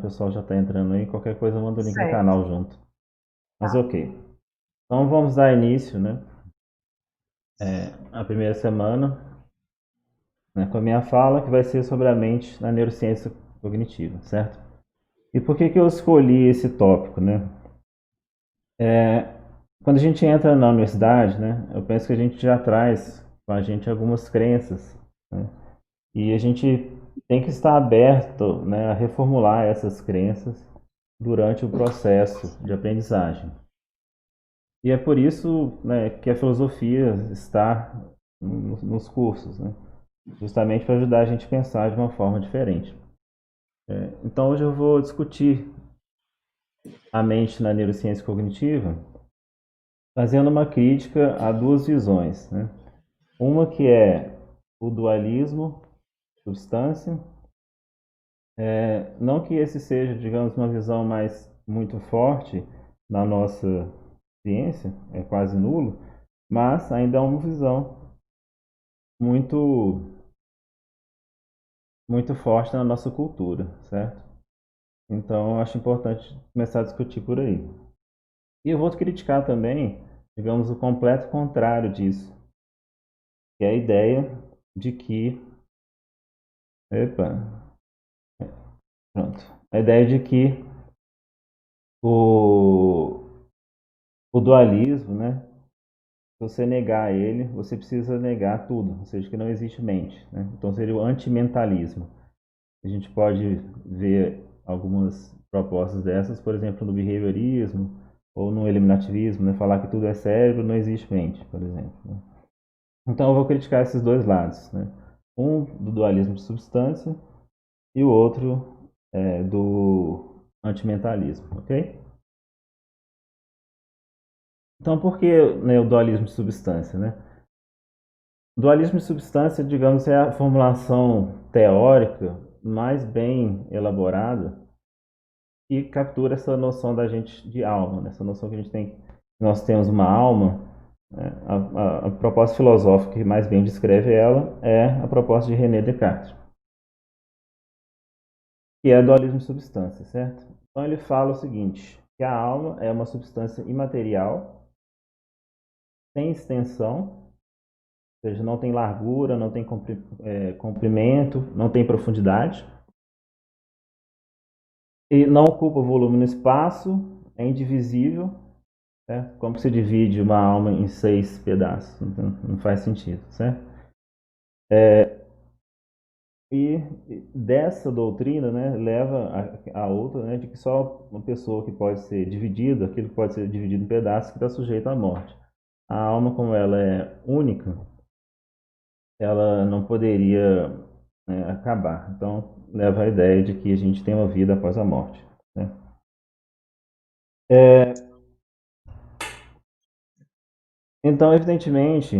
pessoal já está entrando aí. Qualquer coisa, manda o link do Certo. canal junto. Mas ok. Então vamos dar início, né? A primeira semana, né, com a minha fala, que vai ser sobre a mente na neurociência cognitiva, certo? E por que eu escolhi esse tópico, né? Quando a gente entra na universidade, né, eu penso que a gente já traz com a gente algumas crenças, né? E a gente tem que estar aberto, né, a reformular essas crenças durante o processo de aprendizagem. E é por isso, né, que a filosofia está nos cursos, né? Justamente para ajudar a gente a pensar de uma forma diferente. Então hoje eu vou discutir a mente na neurociência cognitiva, fazendo uma crítica a duas visões, né? Uma que é o dualismo substância, não que esse seja, digamos, uma visão mais muito forte na nossa ciência, é quase nulo, mas ainda é uma visão muito muito forte na nossa cultura, certo? Então, eu acho importante começar a discutir por aí. E eu vou criticar também, digamos, o completo contrário disso, que é a ideia de que. Epa, pronto. A ideia de que o, o dualismo, né? Se você negar ele, você precisa negar tudo, ou seja, que não existe mente, né? Então seria o antimentalismo. A gente pode ver algumas propostas dessas, por exemplo, no behaviorismo ou no eliminativismo, né? Falar que tudo é cérebro, não existe mente, por exemplo, né? Então eu vou criticar esses dois lados, né? Um do dualismo de substância e o outro do antimentalismo, ok? Então por que, né, o dualismo de substância, né? O dualismo de substância, digamos, é a formulação teórica mais bem elaborada e captura essa noção da gente de alma, né? Essa noção que a gente tem, que nós temos uma alma, né? A proposta filosófica que mais bem descreve ela é a proposta de René Descartes, que é dualismo de substância, certo? Então ele fala o seguinte, que a alma é uma substância imaterial, sem extensão, ou seja, não tem largura, não tem comprimento, não tem profundidade, e não ocupa volume no espaço, é indivisível, certo? Como se divide uma alma em 6 pedaços? Então, não faz sentido, certo? E dessa doutrina, né, leva a outra, né, de que só uma pessoa que pode ser dividida, aquilo que pode ser dividido em pedaços, que está sujeito à morte. A alma, como ela é única, ela não poderia, né, acabar. Então, leva a ideia de que a gente tem uma vida após a morte, né? Então, evidentemente,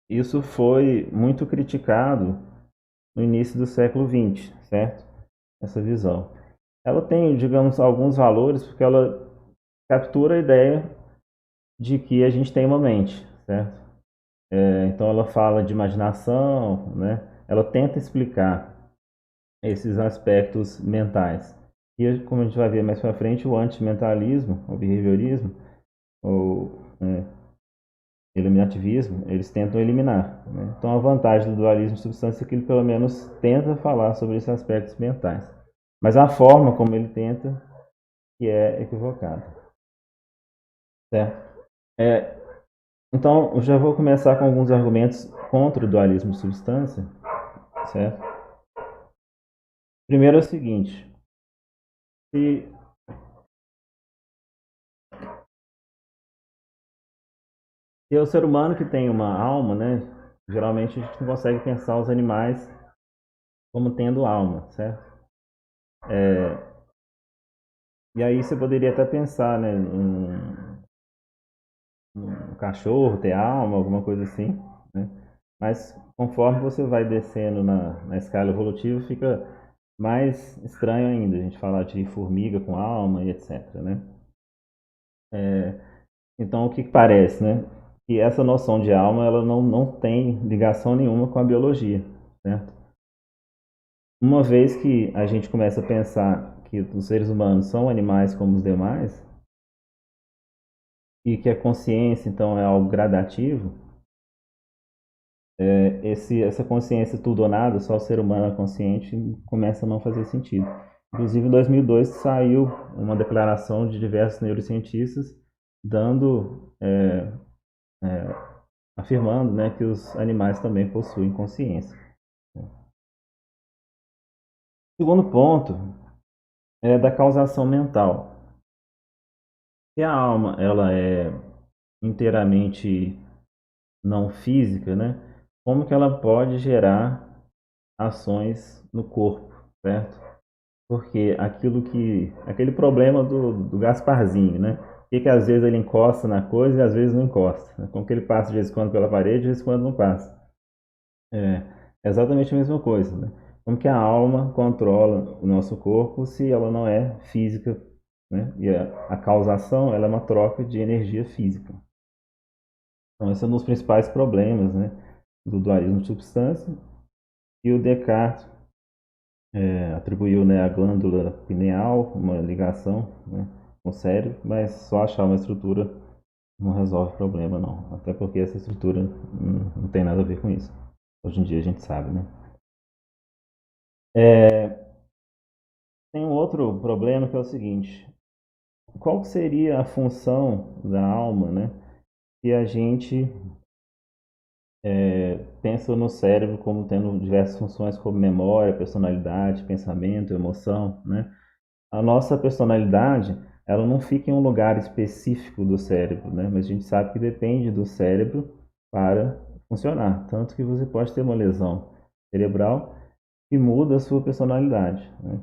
isso foi muito criticado no início do século XX, certo? Essa visão. Ela tem, digamos, alguns valores porque ela captura a ideia de que a gente tem uma mente, certo? Então ela fala de imaginação, né? Ela tenta explicar esses aspectos mentais. E como a gente vai ver mais para frente, o antimentalismo, o behaviorismo, ou eliminativismo, eles tentam eliminar, né? Então a vantagem do dualismo de substância é que ele pelo menos tenta falar sobre esses aspectos mentais. Mas a forma como ele tenta que é equivocada, certo? É, então eu já vou começar com alguns argumentos contra o dualismo de substância, certo? Primeiro é o seguinte, se, se é o ser humano que tem uma alma, né? Geralmente a gente não consegue pensar os animais como tendo alma, certo? E aí você poderia até pensar, né, um cachorro ter alma, alguma coisa assim, né? Mas conforme você vai descendo na escala evolutiva, fica mais estranho ainda a gente falar de formiga com alma e etc, né? Então, o que parece, né? Que essa noção de alma, ela não tem ligação nenhuma com a biologia, certo? uma vez que a gente começa a pensar que os seres humanos são animais como os demais, e que a consciência, então, é algo gradativo, essa consciência tudo ou nada, só o ser humano é consciente, começa a não fazer sentido. Inclusive, em 2002 saiu uma declaração de diversos neurocientistas dando, afirmando, né, que os animais também possuem consciência. O segundo ponto é da causação mental. Se a alma ela é inteiramente não física, né, como que ela pode gerar ações no corpo, certo? Porque aquele problema do Gasparzinho, né? Que às vezes ele encosta na coisa e às vezes não encosta, né? Como que ele passa de vez em quando pela parede, de vez em quando não passa. É exatamente a mesma coisa, né? Como que a alma controla o nosso corpo se ela não é física, né? E a causação, ela é uma troca de energia física. Então, esse é um dos principais problemas, né, do dualismo de substância. E o Descartes atribuiu, né, à glândula pineal uma ligação, né, com o cérebro, mas só achar uma estrutura não resolve o problema, não. Até porque essa estrutura não tem nada a ver com isso. Hoje em dia a gente sabe, né? Tem um outro problema que é o seguinte: qual seria a função da alma, né? Se a gente pensa no cérebro como tendo diversas funções como memória, personalidade, pensamento, emoção, né? A nossa personalidade, ela não fica em um lugar específico do cérebro, né? Mas a gente sabe que depende do cérebro para funcionar. Tanto que você pode ter uma lesão cerebral que muda a sua personalidade, né?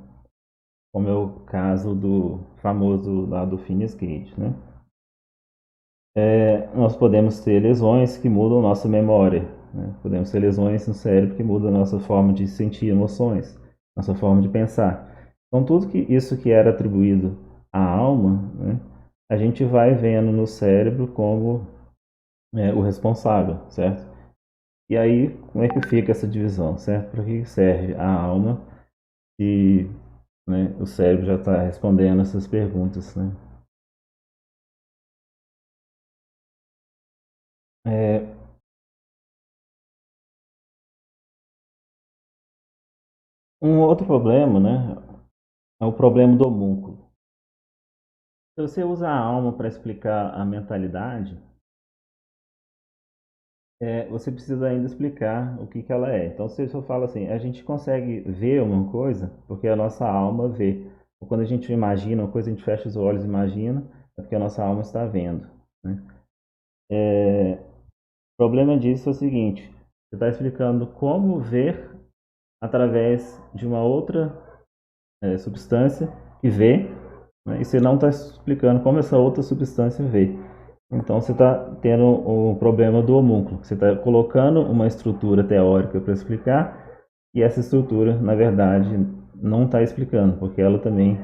Como é o caso do famoso lá do Phineas Gage, né? Nós podemos ter lesões que mudam nossa memória, né? Podemos ter lesões no cérebro que mudam a nossa forma de sentir emoções, nossa forma de pensar. Então, tudo que isso que era atribuído à alma, né, a gente vai vendo no cérebro como o responsável, certo? E aí, como é que fica essa divisão, certo? Para que serve a alma se, né, o cérebro já está respondendo essas perguntas, né? É, um outro problema, né, é o problema do homúnculo. Se você usa a alma para explicar a mentalidade, você precisa ainda explicar o que ela é. Então, se eu falo assim, a gente consegue ver uma coisa porque a nossa alma vê. Ou quando a gente imagina uma coisa, a gente fecha os olhos e imagina, é porque a nossa alma está vendo, né? O problema disso é o seguinte: você está explicando como ver através de uma outra substância que vê, né? E você não está explicando como essa outra substância vê. Então você está tendo o problema do homúnculo. Você está colocando uma estrutura teórica para explicar e essa estrutura, na verdade, não está explicando, porque ela também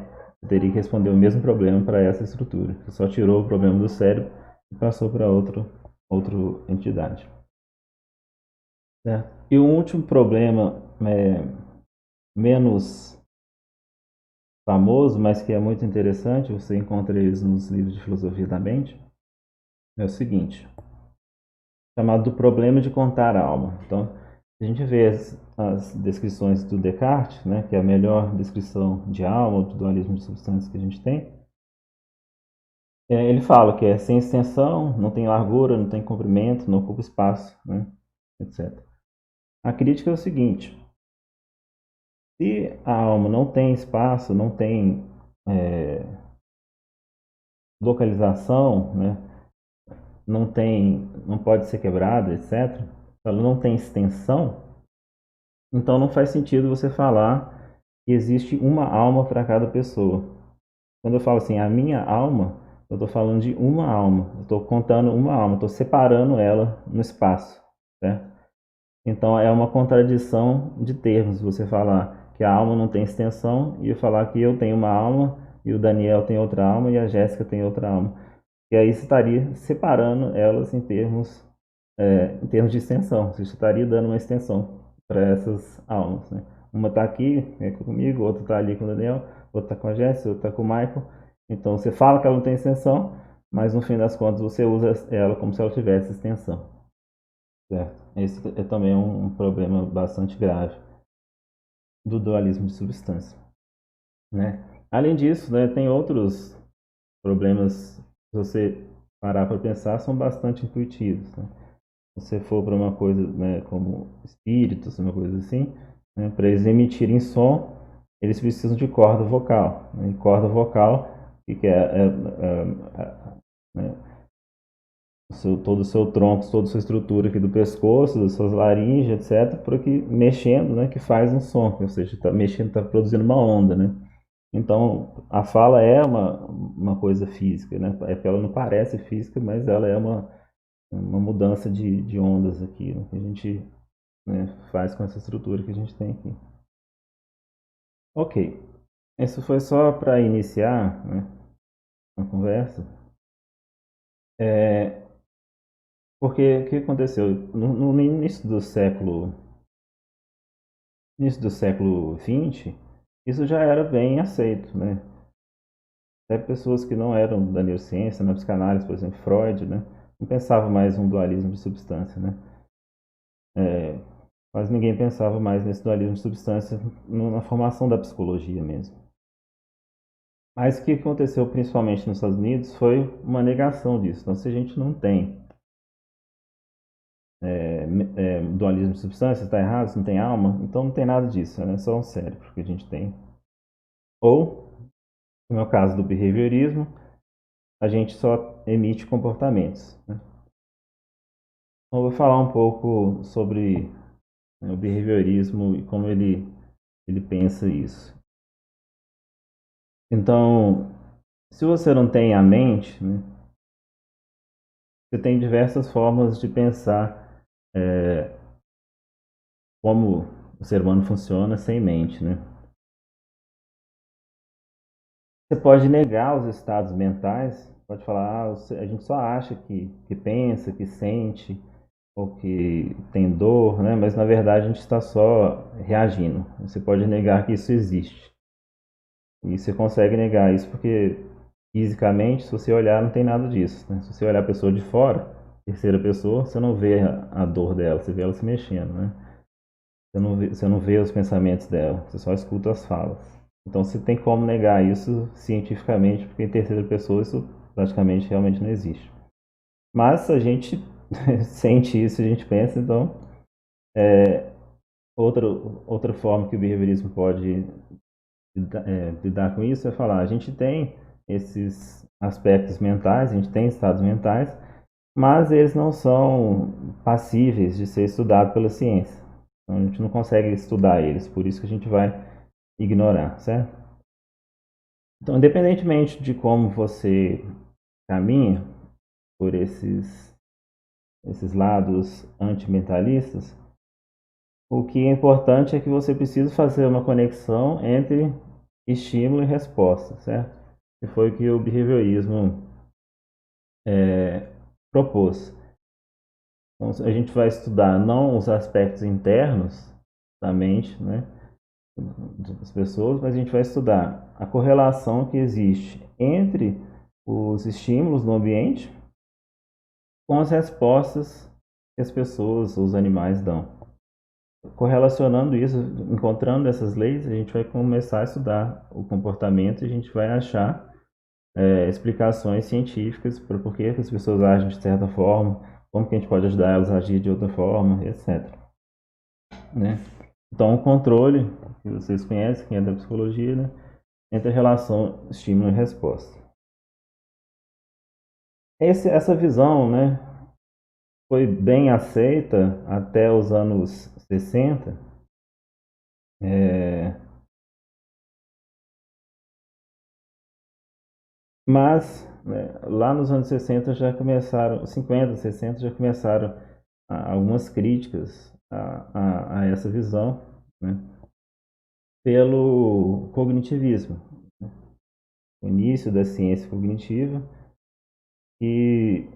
teria que responder o mesmo problema para essa estrutura. Você só tirou o problema do cérebro e passou para outra entidade. Certo? E o último problema, menos famoso, mas que é muito interessante, você encontra eles nos livros de filosofia da mente, é o seguinte: chamado do problema de contar a alma. Então, a gente vê as descrições do Descartes, né, que é a melhor descrição de alma, do dualismo de substâncias que a gente tem. Ele fala que é sem extensão, não tem largura, não tem comprimento, não ocupa espaço, né, etc. A crítica é o seguinte: se a alma não tem espaço, não tem é, localização, né, não pode ser quebrada, etc., ela não tem extensão, então não faz sentido você falar que existe uma alma para cada pessoa. Quando eu falo assim, a minha alma, eu estou falando de uma alma. Eu estou contando uma alma, estou separando ela no espaço, certo? Então é uma contradição de termos você falar que a alma não tem extensão e eu falar que eu tenho uma alma e o Daniel tem outra alma e a Jéssica tem outra alma. E aí você estaria separando elas em termos de extensão. Você estaria dando uma extensão para essas almas, né? Uma está aqui, comigo, outra está ali com o Daniel, outra está com a Jéssica, outra está com o Michael. Então você fala que ela não tem extensão, mas no fim das contas você usa ela como se ela tivesse extensão. Certo? Esse é também um problema bastante grave do dualismo de substância, né? Além disso, né, tem outros problemas, se você parar para pensar, são bastante intuitivos, né? Se você for para uma coisa, né, como espíritos, uma coisa assim, né, para eles emitirem som, eles precisam de corda vocal, né? E corda vocal, que né, todo o seu tronco, toda a sua estrutura aqui do pescoço, das suas laringes, etc., porque mexendo, né, que faz um som, ou seja, está mexendo, está produzindo uma onda, né? Então, a fala é uma coisa física, né? É porque ela não parece física, mas ela é uma mudança de ondas aqui, né, que a gente, né, faz com essa estrutura que a gente tem aqui. Ok, isso foi só para iniciar, né, a conversa. Porque o que aconteceu? No início do século XX, isso já era bem aceito, né? Até pessoas que não eram da neurociência, na psicanálise, por exemplo, Freud, né, não pensava mais um dualismo de substância, né? Quase ninguém pensava mais nesse dualismo de substância na formação da psicologia mesmo. Mas o que aconteceu principalmente nos Estados Unidos foi uma negação disso. Então, se a gente não tem dualismo de substância, está errado, se não tem alma, então não tem nada disso, né? É só um cérebro que a gente tem. Ou, no meu caso do behaviorismo, a gente só emite comportamentos, né? Então, eu vou falar um pouco sobre, né, o behaviorismo e como ele pensa isso. Então, se você não tem a mente, né, você tem diversas formas de pensar como o ser humano funciona sem mente, né? Você pode negar os estados mentais, pode falar, a gente só acha que pensa, que sente, ou que tem dor, né? Mas na verdade a gente está só reagindo. Você pode negar que isso existe. E você consegue negar isso porque fisicamente, se você olhar, não tem nada disso, né? Se você olhar a pessoa de fora, terceira pessoa, você não vê a dor dela, você vê ela se mexendo, né? Você não vê os pensamentos dela, você só escuta as falas. Então você tem como negar isso cientificamente, porque em terceira pessoa isso praticamente realmente não existe. Mas a gente sente isso, a gente pensa, então outra, outra forma que o behaviorismo pode lidar com isso é falar, a gente tem esses aspectos mentais, a gente tem estados mentais, mas eles não são passíveis de ser estudados pela ciência. Então, a gente não consegue estudar eles, por isso que a gente vai ignorar, certo? Então, independentemente de como você caminha por esses lados antimentalistas, o que é importante é que você precisa fazer uma conexão entre estímulo e resposta, certo? Que foi o que o behaviorismo propôs. Então, a gente vai estudar não os aspectos internos da mente, né, das pessoas, mas a gente vai estudar a correlação que existe entre os estímulos no ambiente com as respostas que as pessoas, os animais dão. Correlacionando isso, encontrando essas leis, a gente vai começar a estudar o comportamento e a gente vai achar explicações científicas para por que as pessoas agem de certa forma, como que a gente pode ajudar elas a agir de outra forma, etc. Né? Então, o controle, que vocês conhecem, quem é da psicologia, né, entre a relação estímulo e resposta. Essa visão, né, foi bem aceita até os anos 60, mas, né, lá nos anos 60 já começaram, 50, 60 já começaram algumas críticas a essa visão, né, pelo cognitivismo, né, o início da ciência cognitiva, que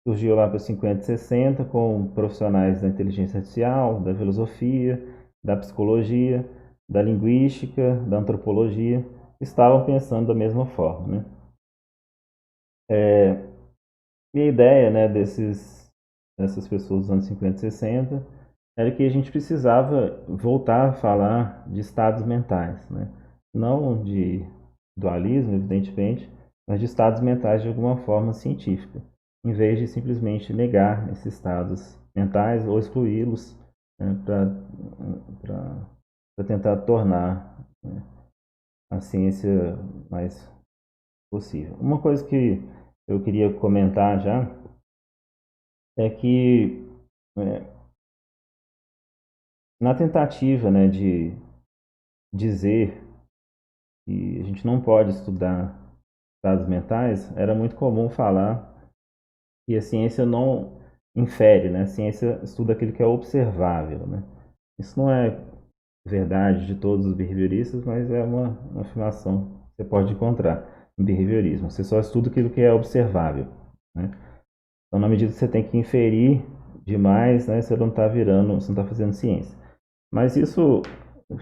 surgiu lá para os 50 e 60 com profissionais da inteligência artificial, da filosofia, da psicologia, da linguística, da antropologia, estavam pensando da mesma forma, né? Minha ideia, né, dessas pessoas dos anos 50 e 60 era que a gente precisava voltar a falar de estados mentais, né? Não de dualismo, evidentemente, mas de estados mentais de alguma forma científica, em vez de simplesmente negar esses estados mentais ou excluí-los, né, para tentar tornar, né, a ciência mais possível. Uma coisa que eu queria comentar já é que, é, na tentativa, né, de dizer que a gente não pode estudar estados mentais, era muito comum falar que a ciência não infere, né? A ciência estuda aquilo que é observável, né? Isso não é verdade de todos os behavioristas, mas é uma afirmação que você pode encontrar no behaviorismo. Você só estuda aquilo que é observável, né? Então, na medida que você tem que inferir demais, né, você não está virando, você não está fazendo ciência. Mas isso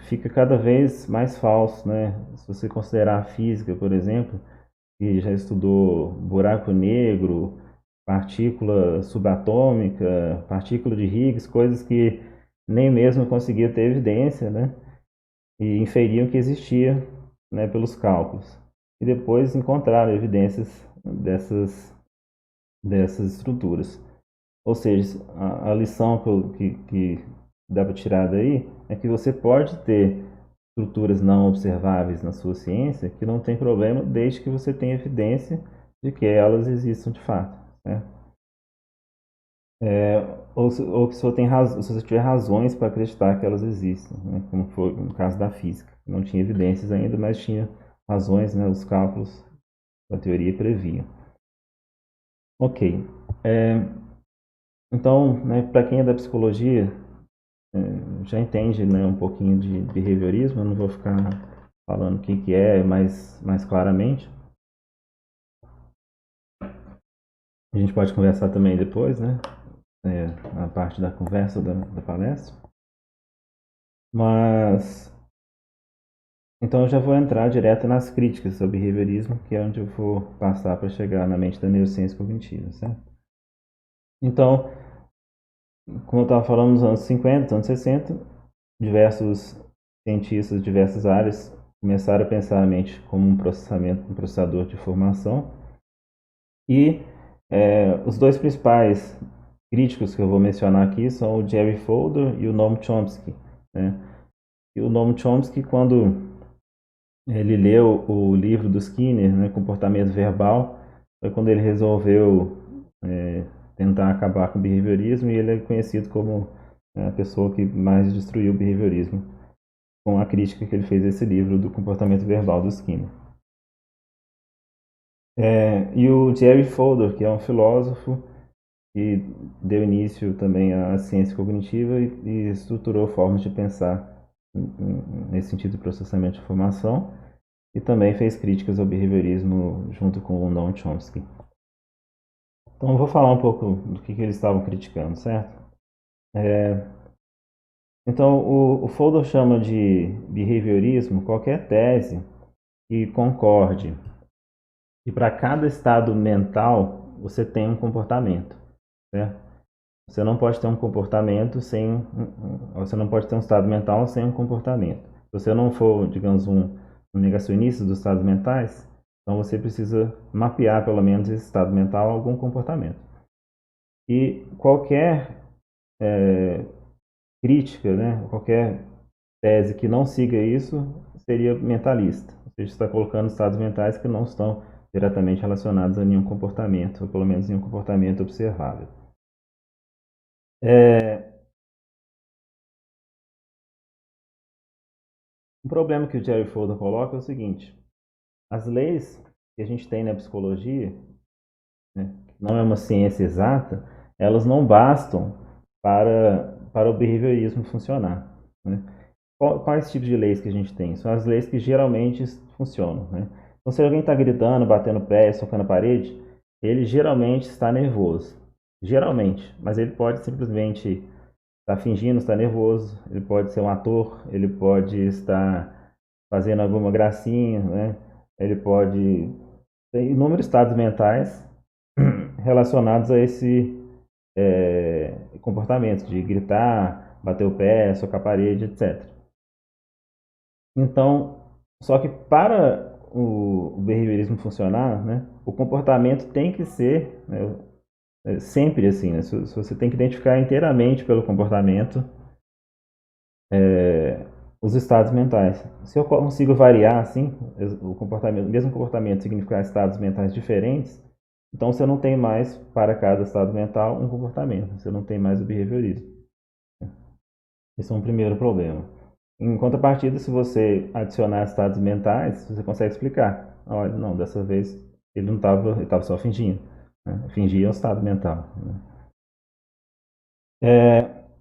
fica cada vez mais falso, né? Se você considerar a física, por exemplo, que já estudou buraco negro, partícula subatômica, partícula de Higgs, coisas que nem mesmo conseguia ter evidência, né? E inferiam que existia, né, pelos cálculos. E depois encontraram evidências dessas estruturas. Ou seja, a lição que dá para tirar daí é que você pode ter estruturas não observáveis na sua ciência que não tem problema desde que você tenha evidência de que elas existam de fato, né? É, ou que se você tiver razões para acreditar que elas existem, né? Como foi no caso da física. Não tinha evidências ainda, mas tinha razões, né? Os cálculos da teoria previam. Ok. É, então, né, para quem é da psicologia, já entende, né, um pouquinho de behaviorismo, eu não vou ficar falando o que é mais claramente. A gente pode conversar também depois, né? A parte da conversa da palestra. Mas então eu já vou entrar direto nas críticas ao behaviorismo, que é onde eu vou passar para chegar na mente da neurociência cognitiva, certo? Então, como eu estava falando nos anos 50, anos 60, diversos cientistas de diversas áreas começaram a pensar a mente como um processador de informação. E os dois principais críticos que eu vou mencionar aqui são o Jerry Fodor e o Noam Chomsky, né? E o Noam Chomsky, quando ele leu o livro do Skinner, né, Comportamento Verbal, foi quando ele resolveu tentar acabar com o behaviorismo, e ele é conhecido como, né, a pessoa que mais destruiu o behaviorismo com a crítica que ele fez a esse livro do Comportamento Verbal do Skinner. E o Jerry Fodor, que é um filósofo que deu início também à ciência cognitiva e estruturou formas de pensar nesse sentido de processamento de informação, e também fez críticas ao behaviorismo junto com o Noam Chomsky. Então eu vou falar um pouco do que eles estavam criticando, certo? Então o Fodor chama de behaviorismo qualquer tese que concorde que para cada estado mental você tem um comportamento, certo? Você não pode ter um comportamento sem. Você não pode ter um estado mental sem um comportamento. Se você não for, digamos, um negacionista dos estados mentais, então você precisa mapear pelo menos esse estado mental a algum comportamento. E qualquer crítica, né, qualquer tese que não siga isso seria mentalista. Ou seja, está colocando estados mentais que não estão diretamente relacionados a nenhum comportamento, ou pelo menos nenhum comportamento observável. O problema que o Jerry Fodor coloca é o seguinte: as leis que a gente tem na psicologia, né, que não é uma ciência exata, elas não bastam para o behaviorismo funcionar, né? Quais tipos de leis que a gente tem? São as leis que geralmente funcionam, né? Então, se alguém está gritando, batendo pé, socando a parede, ele geralmente está nervoso. Geralmente. Mas ele pode simplesmente está fingindo estar nervoso, ele pode ser um ator, ele pode estar fazendo alguma gracinha, né? Ele pode ter inúmeros estados mentais relacionados a esse comportamento de gritar, bater o pé, socar a parede, etc. Então, só que para o behaviorismo funcionar, né, o comportamento tem que ser, né, sempre assim, né, se você tem que identificar inteiramente pelo comportamento os estados mentais. Se eu consigo variar assim o comportamento, o mesmo comportamento significar estados mentais diferentes, então você não tem mais para cada estado mental um comportamento, você não tem mais o behaviorismo. Esse é um primeiro problema. Em contrapartida, se você adicionar estados mentais, você consegue explicar. Olha, não, dessa vez ele não estava, ele estava só fingindo. Né? Fingir é um estado mental. Né?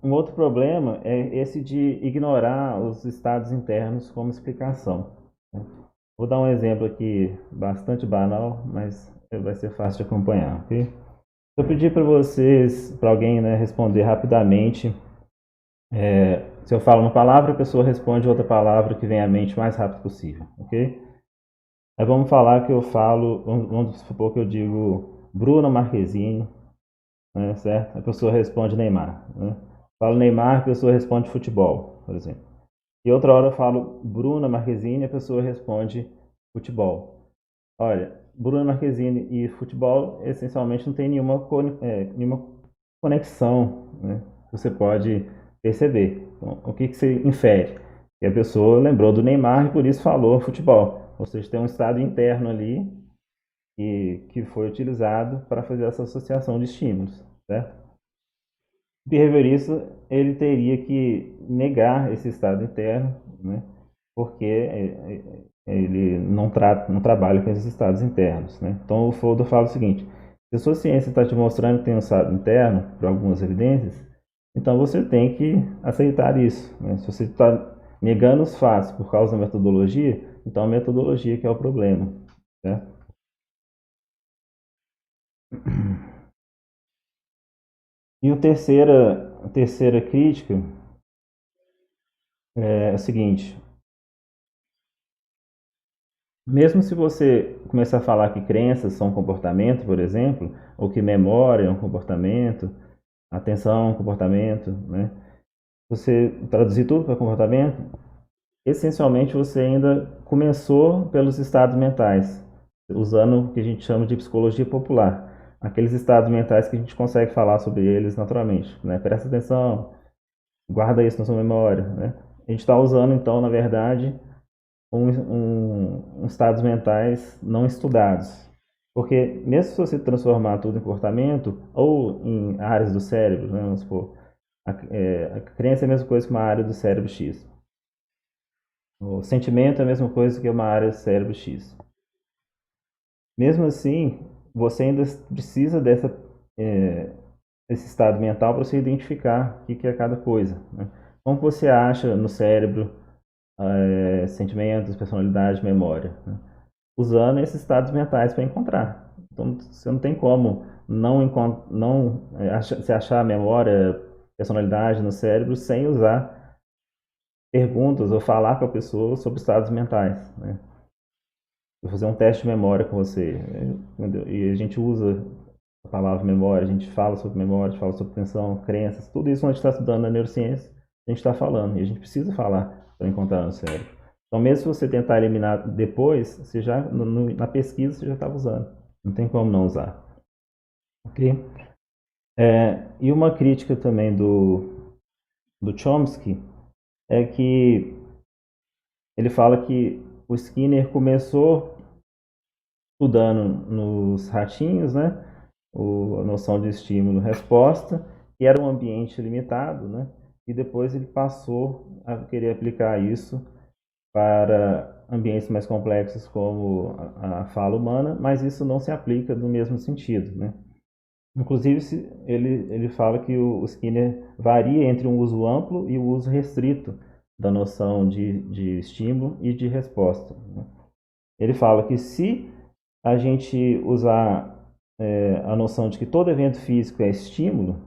Um outro problema é esse de ignorar os estados internos como explicação. Né? Vou dar um exemplo aqui bastante banal, mas vai ser fácil de acompanhar. Okay? Se eu pedir para vocês, para alguém, né, responder rapidamente, se eu falo uma palavra, a pessoa responde outra palavra que vem à mente o mais rápido possível, ok? Aí vamos falar que eu falo, vamos supor que eu digo Bruno Marquezine, né, certo? A pessoa responde Neymar, né? Falo Neymar, a pessoa responde futebol, por exemplo. E outra hora eu falo Bruna Marquezine, a pessoa responde futebol. Olha, Bruna Marquezine e futebol essencialmente não tem nenhuma conexão, né? Você pode perceber. Então, o que você infere? Que a pessoa lembrou do Neymar e por isso falou futebol. Ou seja, tem um estado interno ali que foi utilizado para fazer essa associação de estímulos, certo? O behaviorista ele teria que negar esse estado interno, né? Porque ele não trabalha com esses estados internos, né? Então o Fodor fala o seguinte: se a sua ciência está te mostrando que tem um estado interno, por algumas evidências, então você tem que aceitar isso, né? Se você está negando os fatos por causa da metodologia, então a metodologia que é o problema, né? E a terceira crítica é o seguinte: mesmo se você começar a falar que crenças são comportamento, por exemplo, ou que memória é um comportamento, atenção é um comportamento, né? Você traduzir tudo para comportamento, essencialmente você ainda começou pelos estados mentais, usando o que a gente chama de psicologia popular. Aqueles estados mentais que a gente consegue falar sobre eles naturalmente, né? Presta atenção, guarda isso na sua memória, né? A gente está usando, então, na verdade, estados mentais não estudados. Porque mesmo se você transformar tudo em comportamento ou em áreas do cérebro, né, vamos supor, a crença é a mesma coisa que uma área do cérebro X. O sentimento é a mesma coisa que uma área do cérebro X. Mesmo assim, você ainda precisa desse estado mental para você identificar o que é cada coisa. Né? Como você acha no cérebro sentimentos, personalidade, memória? Né? Usando esses estados mentais para encontrar. Então, você não tem como se achar a memória, personalidade no cérebro sem usar perguntas ou falar com a pessoa sobre estados mentais. Né? Vou fazer um teste de memória com você. Entendeu? E a gente usa a palavra memória, a gente fala sobre memória, a gente fala sobre atenção, crenças, tudo isso quando a gente está estudando na neurociência, a gente está falando, e a gente precisa falar para encontrar no cérebro. Então, mesmo se você tentar eliminar depois, você já, na pesquisa você já estava usando. Não tem como não usar. Ok? E uma crítica também do Chomsky é que ele fala que o Skinner começou estudando nos ratinhos, né? A noção de estímulo-resposta, que era um ambiente limitado, né? E depois ele passou a querer aplicar isso para ambientes mais complexos como a fala humana, mas isso não se aplica no mesmo sentido, né? Inclusive, ele fala que o Skinner varia entre um uso amplo e o uso restrito da noção de estímulo e de resposta. Né? Ele fala que se a gente usar a noção de que todo evento físico é estímulo,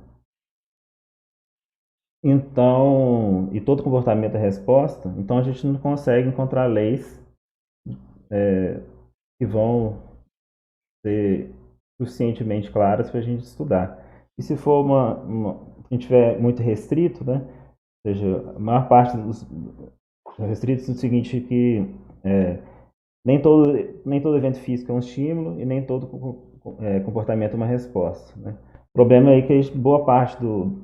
Então, e todo comportamento é resposta, então a gente não consegue encontrar leis que vão ser suficientemente claras para a gente estudar. E se for a gente tiver muito restrito, né? Ou seja, a maior parte dos restritos no seguinte que é, nem todo evento físico é um estímulo e nem todo comportamento é uma resposta. Né? O problema é que boa parte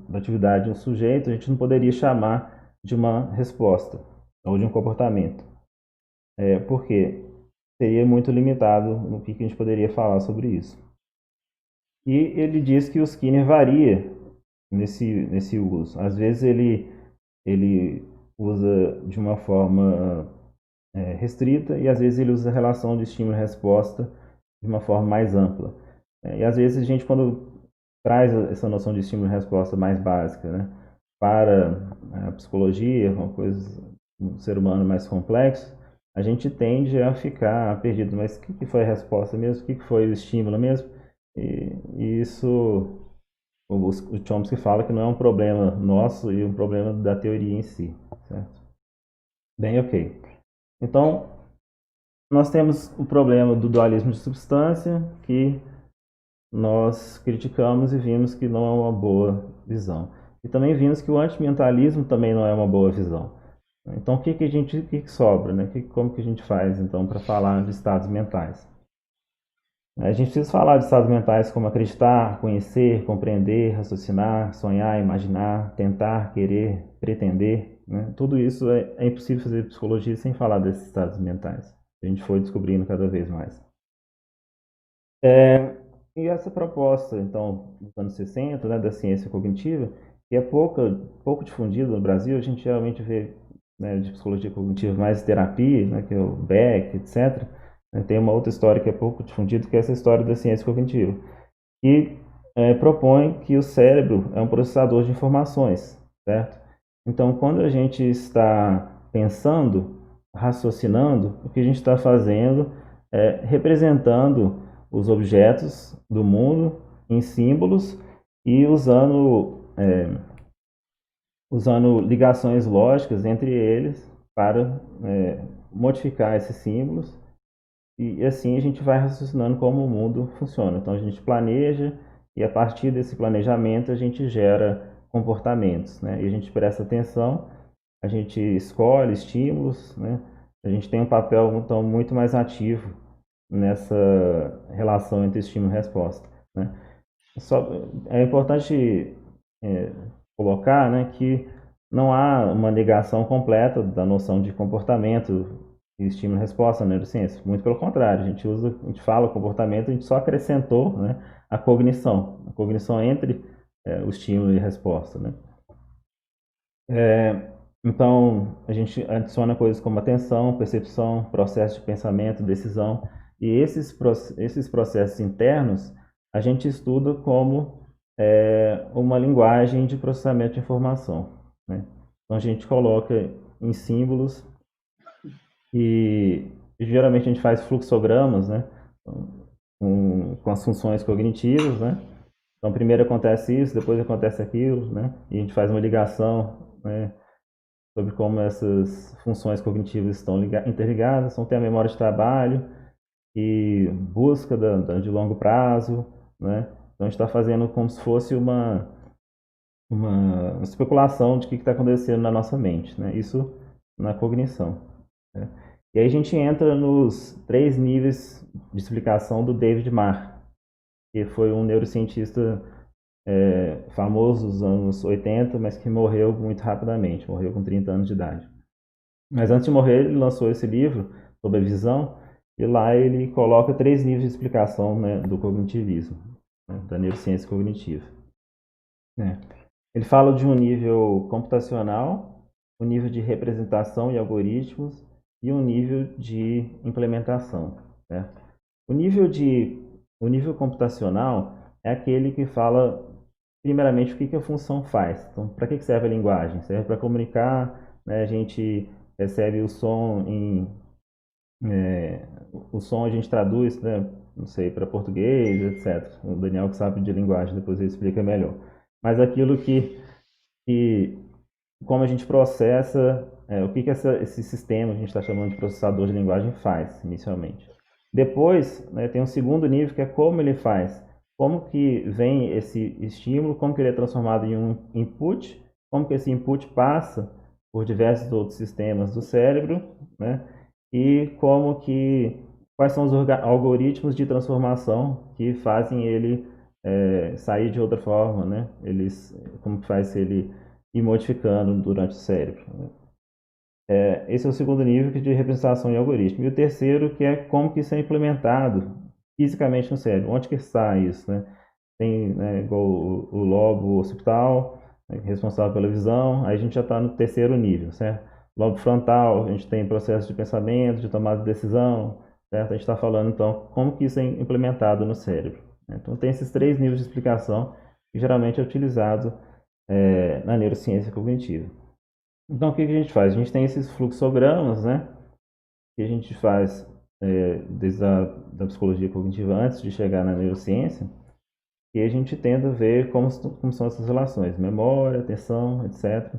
da atividade do sujeito a gente não poderia chamar de uma resposta ou de um comportamento. Por quê? Seria muito limitado no que a gente poderia falar sobre isso. E ele diz que o Skinner varia nesse uso. Às vezes ele usa de uma forma restrita e às vezes ele usa a relação de estímulo e resposta de uma forma mais ampla. E às vezes a gente, quando traz essa noção de estímulo e resposta mais básica, né, para a psicologia, uma coisa, um ser humano mais complexo, a gente tende a ficar perdido. Mas o que foi a resposta mesmo? O que foi o estímulo mesmo? E isso o Chomsky fala que não é um problema nosso e um problema da teoria em si, certo? Bem, ok. Então, nós temos o problema do dualismo de substância, que nós criticamos e vimos que não é uma boa visão. E também vimos que o antimentalismo também não é uma boa visão. Então, o que sobra, né? Como que a gente faz, então, para falar de estados mentais? A gente precisa falar de estados mentais como acreditar, conhecer, compreender, raciocinar, sonhar, imaginar, tentar, querer, pretender. Né? Tudo isso é impossível fazer psicologia sem falar desses estados mentais. A gente foi descobrindo cada vez mais. E essa proposta, então, dos anos 60, né, da ciência cognitiva, que é pouco difundida no Brasil, a gente geralmente vê, né, de psicologia cognitiva mais terapia, né, que é o Beck, etc. Tem uma outra história que é pouco difundida, que é essa história da ciência cognitiva, que propõe que o cérebro é um processador de informações, certo? Então, quando a gente está pensando, raciocinando, o que a gente está fazendo é representando os objetos do mundo em símbolos e usando ligações lógicas entre eles para modificar esses símbolos e assim a gente vai raciocinando como o mundo funciona. Então a gente planeja e a partir desse planejamento a gente gera comportamentos, né? E a gente presta atenção, a gente escolhe estímulos, né? A gente tem um papel então muito mais ativo nessa relação entre estímulo e resposta, né? Só, é importante é, colocar, né, que não há uma negação completa da noção de comportamento e estímulo e resposta na neurociência. Muito pelo contrário, a gente fala comportamento, a gente só acrescentou, né, a cognição entre o estímulo e a resposta, né? Então, a gente adiciona coisas como atenção, percepção, processo de pensamento, decisão, e esses processos internos a gente estuda como uma linguagem de processamento de informação, né? Então, a gente coloca em símbolos e geralmente a gente faz fluxogramas, né? Com as funções cognitivas, né? Então, primeiro acontece isso, depois acontece aquilo, né? E a gente faz uma ligação, né, sobre como essas funções cognitivas estão interligadas. Então, tem a memória de trabalho e busca de longo prazo, né? Então, a gente está fazendo como se fosse uma especulação de o que está acontecendo na nossa mente, né? Isso na cognição, né? E aí a gente entra nos 3 níveis de explicação do David Marr, que foi um neurocientista famoso nos anos 80, mas que morreu muito rapidamente, morreu com 30 anos de idade. Mas antes de morrer, ele lançou esse livro sobre a visão, e lá ele coloca 3 níveis de explicação, né, do cognitivismo, né, da neurociência cognitiva. Né? Ele fala de um nível computacional, um nível de representação e algoritmos e um nível de implementação. Né? O nível de o nível computacional é aquele que fala primeiramente o que a função faz. Então, para que serve a linguagem? Serve para comunicar, né? A gente recebe o som o som a gente traduz, né? Não sei, para português, etc. O Daniel que sabe de linguagem, depois ele explica melhor. Mas aquilo que como a gente processa, o que esse sistema que a gente está chamando de processador de linguagem faz, inicialmente. Depois, né, tem um segundo nível, que é como ele faz. Como que vem esse estímulo, como que ele é transformado em um input, como que esse input passa por diversos outros sistemas do cérebro, né, e quais são os algoritmos de transformação que fazem ele sair de outra forma, né? Como que faz ele ir modificando durante o cérebro, né? Esse é o segundo nível de representação em algoritmo. E o terceiro, que é como que isso é implementado fisicamente no cérebro. Onde que está isso, né? Tem, né, igual o lobo occipital, né, responsável pela visão, aí a gente já está no terceiro nível, certo? Lobo frontal, a gente tem processo de pensamento, de tomada de decisão, certo? A gente está falando, então, como que isso é implementado no cérebro, né? Então, tem esses três níveis de explicação que geralmente é utilizado na neurociência cognitiva. Então, o que a gente faz? A gente tem esses fluxogramas, né? Que a gente faz desde da psicologia cognitiva antes de chegar na neurociência, e a gente tenta ver como são essas relações, memória, atenção, etc.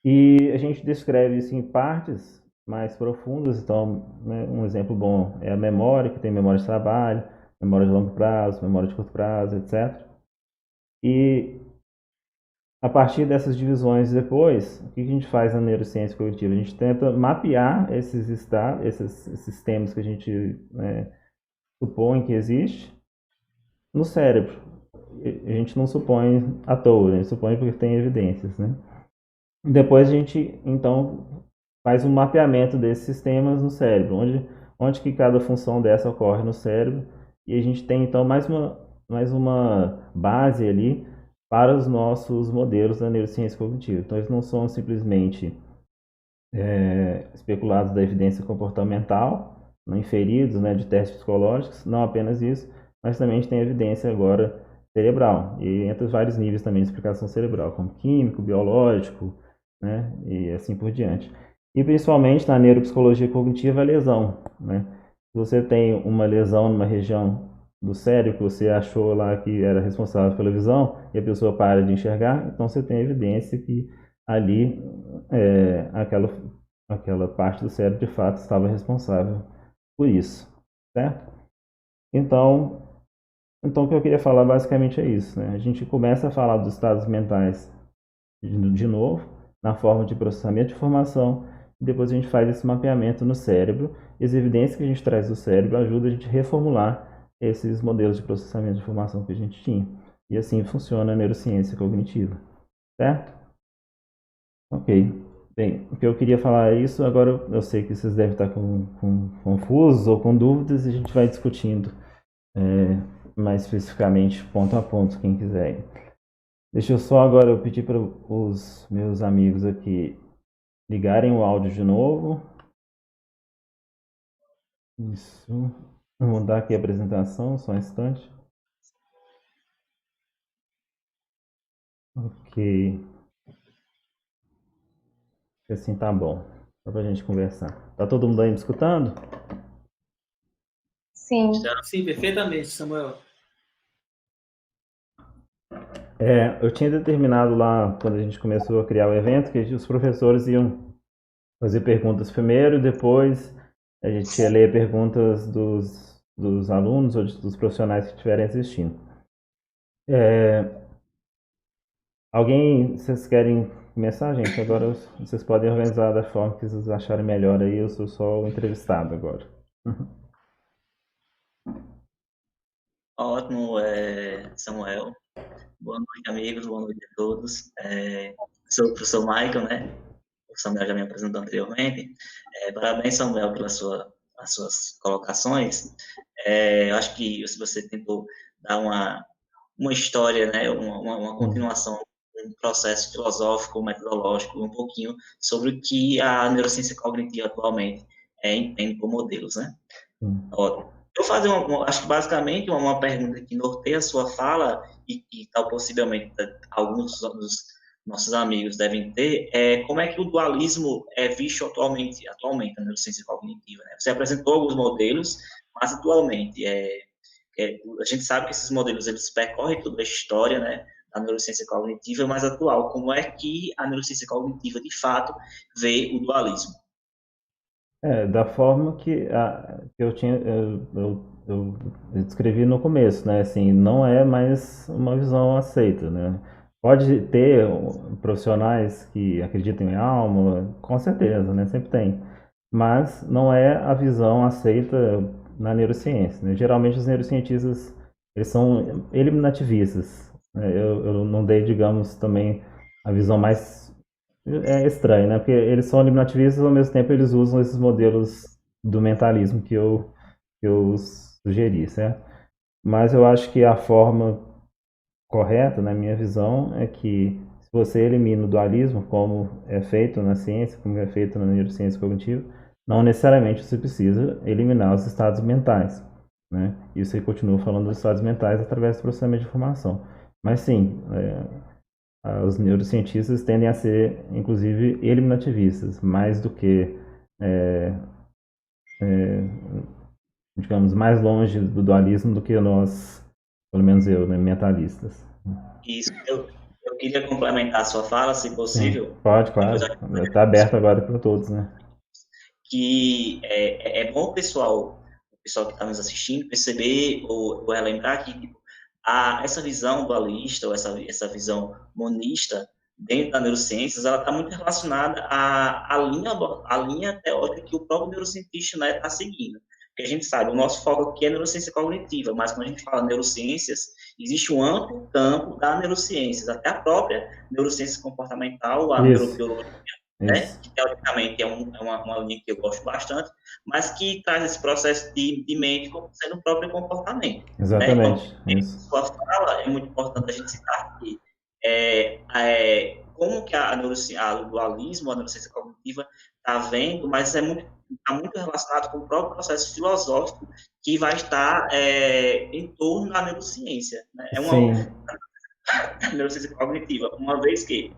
E a gente descreve isso em partes mais profundas. Então, né, um exemplo bom é a memória, que tem memória de trabalho, memória de longo prazo, memória de curto prazo, etc. E a partir dessas divisões depois, o que a gente faz na neurociência cognitiva? A gente tenta mapear esses estados, esses sistemas que a gente supõe que existe no cérebro. A gente não supõe à toa, a gente supõe porque tem evidências, né? Depois a gente, então, faz um mapeamento desses sistemas no cérebro, onde que cada função dessa ocorre no cérebro, e a gente tem, então, mais uma base ali para os nossos modelos da neurociência cognitiva. Então, eles não são simplesmente especulados da evidência comportamental, não inferidos, né, de testes psicológicos, não apenas isso, mas também a gente tem evidência agora cerebral, e entre os vários níveis também de explicação cerebral, como químico, biológico, né, e assim por diante. E principalmente na neuropsicologia cognitiva, a lesão, né? Se você tem uma lesão numa região do cérebro que você achou lá que era responsável pela visão e a pessoa para de enxergar, então você tem evidência que ali aquela parte do cérebro de fato estava responsável por isso, certo? Então, o que eu queria falar basicamente é isso, né? A gente começa a falar dos estados mentais de novo, na forma de processamento de informação, e depois a gente faz esse mapeamento no cérebro, e as evidências que a gente traz do cérebro ajudam a gente a reformular esses modelos de processamento de informação que a gente tinha. E assim funciona a neurociência cognitiva, certo? Ok. Bem, o que eu queria falar é isso. Agora eu sei que vocês devem estar confusos ou com dúvidas, e a gente vai discutindo mais especificamente, ponto a ponto, quem quiser. Deixa eu só agora eu pedir para os meus amigos aqui ligarem o áudio de novo. Isso. Vou mudar aqui a apresentação, só um instante. Ok. Assim tá bom. Só pra gente conversar. Tá todo mundo aí me escutando? Sim. Sim, perfeitamente, Samuel. Eu tinha determinado lá, quando a gente começou a criar o evento, que os professores iam fazer perguntas primeiro, e depois a gente ia ler perguntas dos alunos ou dos profissionais que estiverem assistindo. Vocês querem começar, gente? Agora vocês podem organizar da forma que vocês acharem melhor aí, eu sou só o entrevistado agora. Ótimo, Samuel. Boa noite, amigos. Boa noite a todos. Sou o professor Michael, né? O Samuel já me apresentou anteriormente. Parabéns, Samuel, pelas suas colocações. Eu acho que você tentou dar uma história, né? Uma continuação, um processo filosófico, metodológico, um pouquinho sobre o que a neurociência cognitiva atualmente entende por modelos, né? Ótimo. Eu vou fazer acho que basicamente uma pergunta que norteia a sua fala e tal possivelmente alguns dos nossos amigos devem ter, como é que o dualismo é visto atualmente na neurociência cognitiva, né? Você apresentou alguns modelos, mas atualmente a gente sabe que esses modelos eles percorrem toda a história, né, da neurociência cognitiva mais atual. Como é que a neurociência cognitiva, de fato, vê o dualismo? Da forma que eu tinha, eu descrevi no começo, né? Assim, não é mais uma visão aceita, né? Pode ter profissionais que acreditam em alma, com certeza, né? Sempre tem. Mas não é a visão aceita na neurociência, né? Geralmente os neurocientistas, eles são eliminativistas, né? Eu não dei, digamos, também a visão mais estranho, né? Porque eles são eliminativistas, ao mesmo tempo eles usam esses modelos do mentalismo que eu sugeri, certo? Mas eu acho que a forma correta, na minha visão, é que se você elimina o dualismo, como é feito na ciência, como é feito na neurociência cognitiva, não necessariamente você precisa eliminar os estados mentais, né? E você continua falando dos estados mentais através do processamento de informação. Mas sim, os neurocientistas tendem a ser, inclusive, eliminativistas, mais do que, é, digamos, mais longe do dualismo do que nós, pelo menos eu, né, mentalistas. Isso, eu queria complementar a sua fala, se Sim, possível, pode, depois claro. Está aberto agora para todos, né? que é bom o pessoal que está nos assistindo, perceber ou relembrar que tipo, essa visão dualista, ou essa visão monista dentro da neurociências, ela está muito relacionada à linha teórica que o próprio neurocientista, né, está seguindo. Porque a gente sabe, o nosso foco aqui é neurociência cognitiva, mas quando a gente fala neurociências, existe um amplo campo da neurociências, até a própria neurociência comportamental, a Isso, neurobiologia, né, isso. que teoricamente uma linha que eu gosto bastante, mas que traz esse processo de mente como sendo o próprio comportamento. Né? Quando Exatamente, isso. sua fala, é muito importante a gente citar que como que o dualismo, a neurociência cognitiva está vendo, mas está muito relacionado com o próprio processo filosófico que vai estar em torno da neurociência. Né? É uma Sim, neurociência cognitiva, uma vez que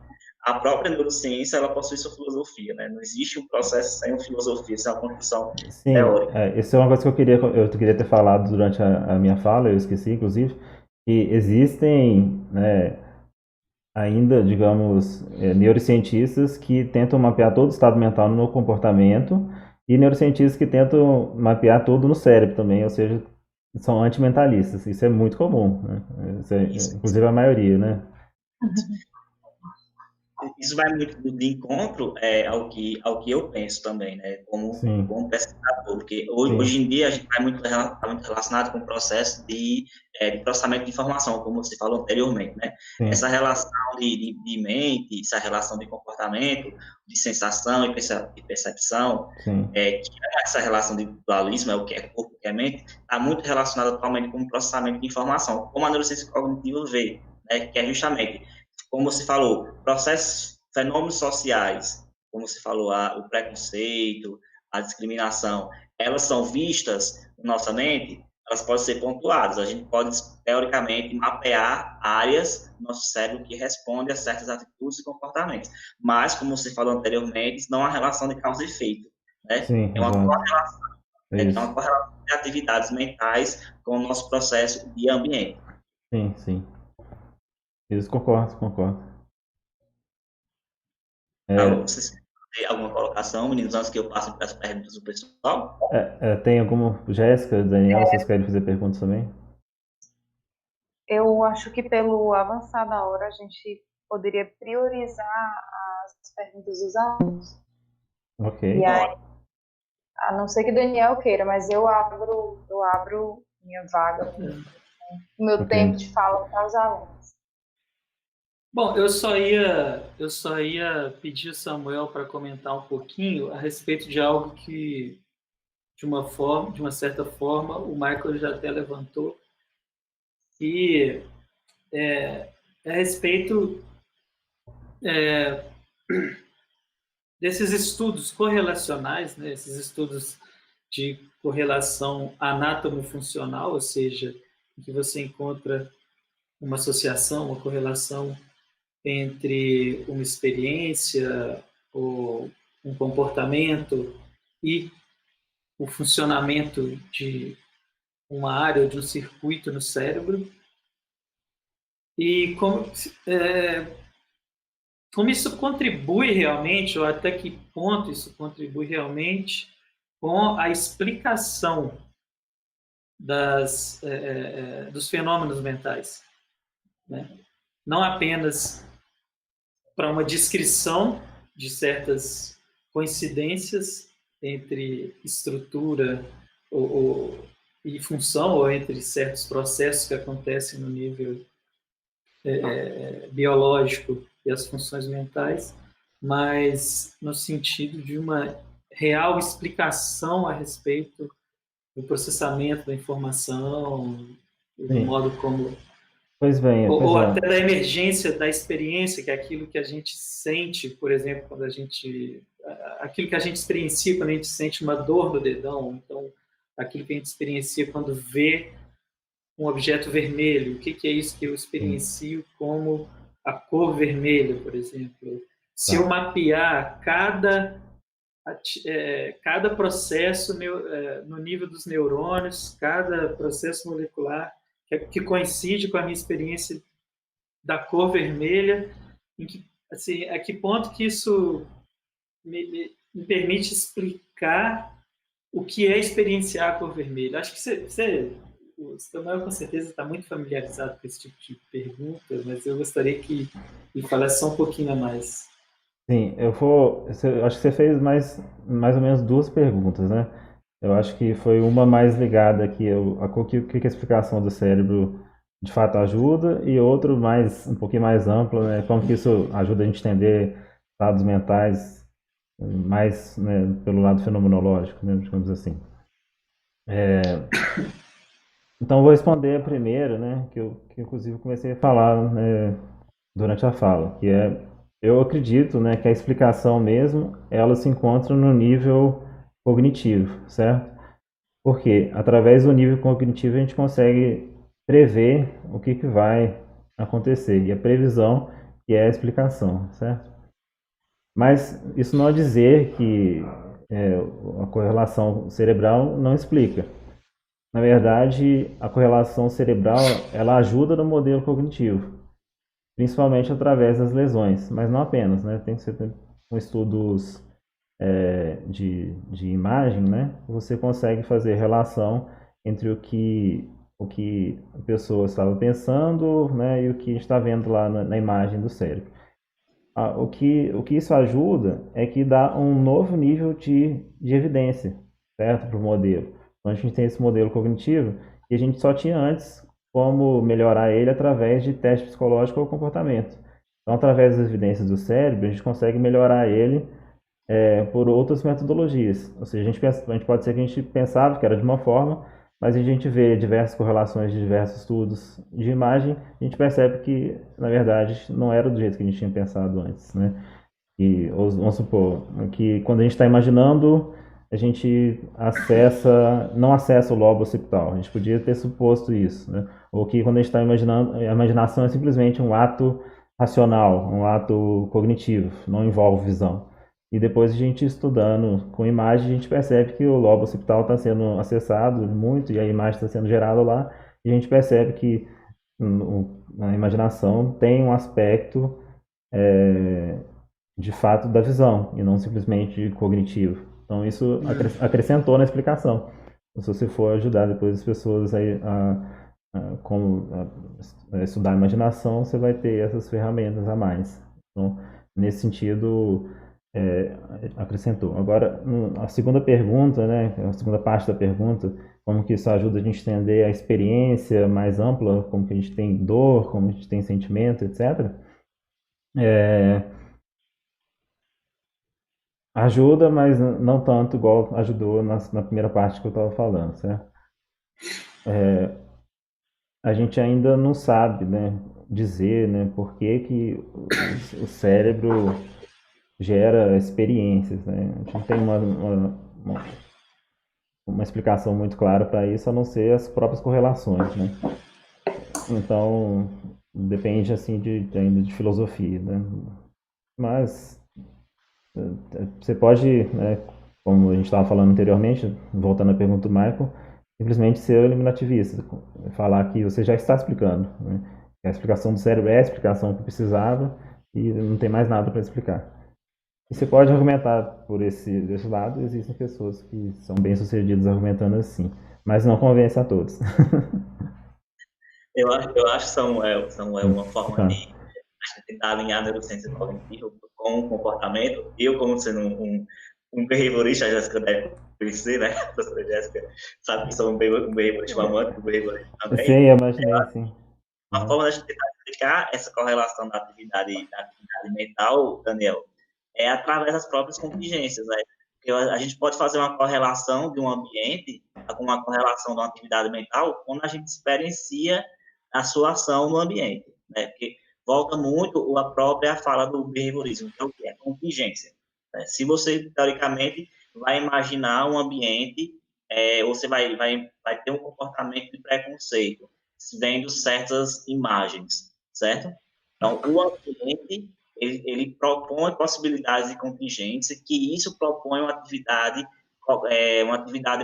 a própria neurociência ela possui sua filosofia, né? Não existe um processo sem uma filosofia, sem uma construção sim. teórica. Isso é uma coisa que eu queria ter falado durante a minha fala, eu esqueci, inclusive, que existem, né, ainda, digamos, neurocientistas que tentam mapear todo o estado mental no comportamento e neurocientistas que tentam mapear tudo no cérebro também, ou seja, são antimentalistas. Isso é muito comum, né? Isso é, Isso, inclusive a maioria, né? isso vai muito de encontro ao que eu penso também, né? Sim, Como pesquisador, porque hoje sim, em dia a gente está tá muito relacionado com o processo de processamento de informação, como você falou anteriormente, né? sim, Essa relação de mente, essa relação de comportamento, de sensação e percepção, sim, que é essa relação de dualismo, é o que é corpo, o que é mente, está muito relacionada atualmente com o processamento de informação, como a neurociência cognitiva vê, né? Que é justamente como você falou, processos, fenômenos sociais, como você falou, o preconceito, a discriminação, elas são vistas na nossa mente, elas podem ser pontuadas. A gente pode, teoricamente, mapear áreas do nosso cérebro que respondem a certas atitudes e comportamentos. Mas, como você falou anteriormente, não há relação de causa e efeito. Né? sim, É uma exato. correlação, É é isso. uma correlação de atividades mentais com o nosso processo de ambiente. Sim, sim. Isso, concordo, concordo. Alô, É, vocês têm alguma colocação, meninos, antes que eu passe para as perguntas do pessoal? tem alguma. Jéssica, Daniel, vocês querem fazer perguntas também? Eu acho que pelo avançar da hora a gente poderia priorizar as perguntas dos alunos. Ok. E aí, a não ser que o Daniel queira, mas eu abro minha vaga, o meu Ok. tempo de fala para os alunos. Bom, eu só ia pedir o Samuel para comentar um pouquinho a respeito de algo que, de uma certa forma, o Michael já até levantou, que é a respeito desses estudos correlacionais, né, esses estudos de correlação anatomo-funcional, ou seja, em que você encontra uma associação, uma correlação entre uma experiência ou um comportamento e o funcionamento de uma área ou de um circuito no cérebro. E como isso contribui realmente, ou até que ponto isso contribui realmente com a explicação dos fenômenos mentais, né? Não apenas para uma descrição de certas coincidências entre estrutura e função, ou entre certos processos que acontecem no nível biológico e as funções mentais, mas no sentido de uma real explicação a respeito do processamento da informação, do Sim. modo como Pois bem, ou até da emergência da experiência, que é aquilo que a gente sente, por exemplo, aquilo que a gente experiencia quando a gente sente uma dor no dedão, então aquilo que a gente experiencia quando vê um objeto vermelho, o que é isso que eu experiencio como a cor vermelha, por exemplo. Se eu mapear cada processo no nível dos neurônios, cada processo molecular que coincide com a minha experiência da cor vermelha, a que ponto que isso me permite explicar o que é experienciar a cor vermelha. Acho que o Samuel com certeza está muito familiarizado com esse tipo de pergunta, mas eu gostaria que ele falasse só um pouquinho a mais. Sim, acho que você fez mais ou menos duas perguntas, né? Eu acho que foi uma mais ligada aqui o que a explicação do cérebro de fato ajuda, e outro um pouquinho mais amplo, né? Como que isso ajuda a gente a entender estados mentais mais, né, pelo lado fenomenológico, né, digamos assim. Então, eu vou responder a primeira, né, que inclusive comecei a falar, né, durante a fala, eu acredito, né, que a explicação mesmo, ela se encontra no nível cognitivo, certo? Porque através do nível cognitivo a gente consegue prever o que vai acontecer, e a previsão que é a explicação, certo? Mas isso não é dizer que é, a correlação cerebral não explica. Na verdade, a correlação cerebral ela ajuda no modelo cognitivo, principalmente através das lesões, mas não apenas, né? Tem que ser com estudos de imagem, né? Você consegue fazer relação entre o que a pessoa estava pensando, né, e o que está vendo lá na imagem do cérebro. O que isso ajuda é que dá um novo nível de evidência, certo, para o modelo. Então a gente tem esse modelo cognitivo e a gente só tinha antes como melhorar ele através de teste psicológico ou comportamento. Então, através das evidências do cérebro, a gente consegue melhorar ele por outras metodologias. Ou seja, a gente pode ser que a gente pensava que era de uma forma, mas a gente vê diversas correlações de diversos estudos de imagem, a gente percebe que, na verdade, não era do jeito que a gente tinha pensado antes, né? E vamos supor que quando a gente está imaginando, a gente não acessa o lobo occipital. A gente podia ter suposto isso, né? Ou que quando a gente está imaginando, a imaginação é simplesmente um ato racional, um ato cognitivo, não envolve visão. E depois a gente estudando com imagem, a gente percebe que o lobo occipital está sendo acessado muito e a imagem está sendo gerada lá. E a gente percebe que a imaginação tem um aspecto de fato da visão e não simplesmente cognitivo. Então isso acrescentou na explicação. Se você for ajudar depois as pessoas a estudar a imaginação, você vai ter essas ferramentas a mais. Então, nesse sentido, acrescentou. Agora, a segunda pergunta, né, a segunda parte da pergunta, como que isso ajuda a gente a entender a experiência mais ampla, como que a gente tem dor, como a gente tem sentimento, etc. Ajuda, mas não tanto igual ajudou na primeira parte que eu estava falando, certo? A gente ainda não sabe, né, dizer, né, por que o cérebro gera experiências, né? A gente não tem uma explicação muito clara para isso, a não ser as próprias correlações, né? Então, depende, assim, ainda de filosofia, né? Mas você pode, né, como a gente estava falando anteriormente, voltando à pergunta do Michael, simplesmente ser eliminativista, falar que você já está explicando, né? A explicação do cérebro é a explicação que precisava e não tem mais nada para explicar. E você pode argumentar por desse lado, existem pessoas que são bem-sucedidas argumentando assim, mas não convence a todos. Eu acho, Samuel, uma forma de Tá. a gente tentar alinhar a neurociência cognitiva com o comportamento. Eu, como sendo um behaviorista, a Jéssica deve conhecer, né? A professora Jéssica sabe que sou um behaviorista amante do behaviorismo também. Sim, eu imaginei, sim. Uma forma da gente tentar explicar essa correlação da atividade mental, Daniel, é através das próprias contingências, né? Porque a gente pode fazer uma correlação de um ambiente com uma correlação de uma atividade mental quando a gente experiencia a sua ação no ambiente, né? Porque volta muito a própria fala do behaviorismo, que é o que é contingência, né? Se você, teoricamente, vai imaginar um ambiente, você vai ter um comportamento de preconceito, vendo certas imagens, certo? Então, o ambiente, ele propõe possibilidades de contingência, que isso propõe uma atividade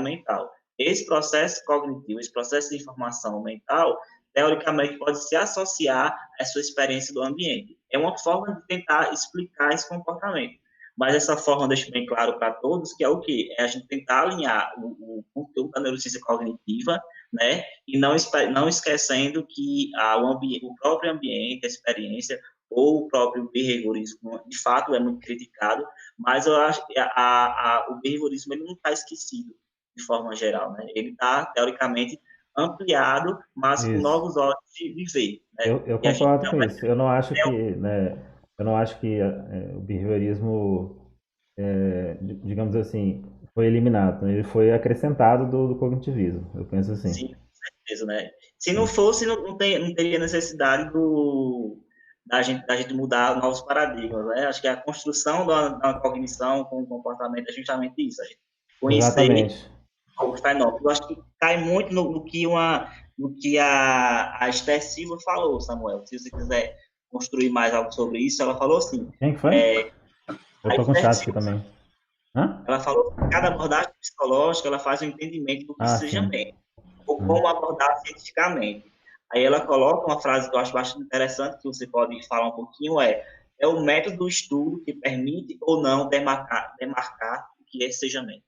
mental. Esse processo cognitivo, esse processo de informação mental, teoricamente, pode se associar à sua experiência do ambiente. É uma forma de tentar explicar esse comportamento. Mas essa forma deixa bem claro para todos que é o quê? É a gente tentar alinhar o conteúdo da neurociência cognitiva, né? E não esquecendo que o próprio ambiente, a experiência, ou o próprio behaviorismo, de fato, é muito criticado, mas eu acho que o behaviorismo ele não está esquecido, de forma geral, né? Ele está, teoricamente, ampliado, mas com Isso. novos olhos de ver, né? Eu E a gente concordo não com vai isso. Eu não acho ter que, né, eu não acho que o behaviorismo, digamos assim, foi eliminado, né? Ele foi acrescentado do cognitivismo. Eu penso assim. sim, com certeza, né? Se não fosse, não teria necessidade da gente mudar novos paradigmas, né? Acho que a construção da cognição com o comportamento é justamente isso, a gente conhecer Exatamente. o fenômeno. Eu acho que cai muito no que a Esther Silva falou, Samuel. Se você quiser construir mais algo sobre isso, ela falou assim, Quem que foi? Eu a tô com Esther chat aqui Silva, também. Hã? ela falou que cada abordagem psicológica ela faz um entendimento do que Ah, seja sim. mente, ou como abordar cientificamente. Aí ela coloca uma frase que eu acho bastante interessante, que você pode falar um pouquinho, é o método do estudo que permite ou não demarcar o que seja mente.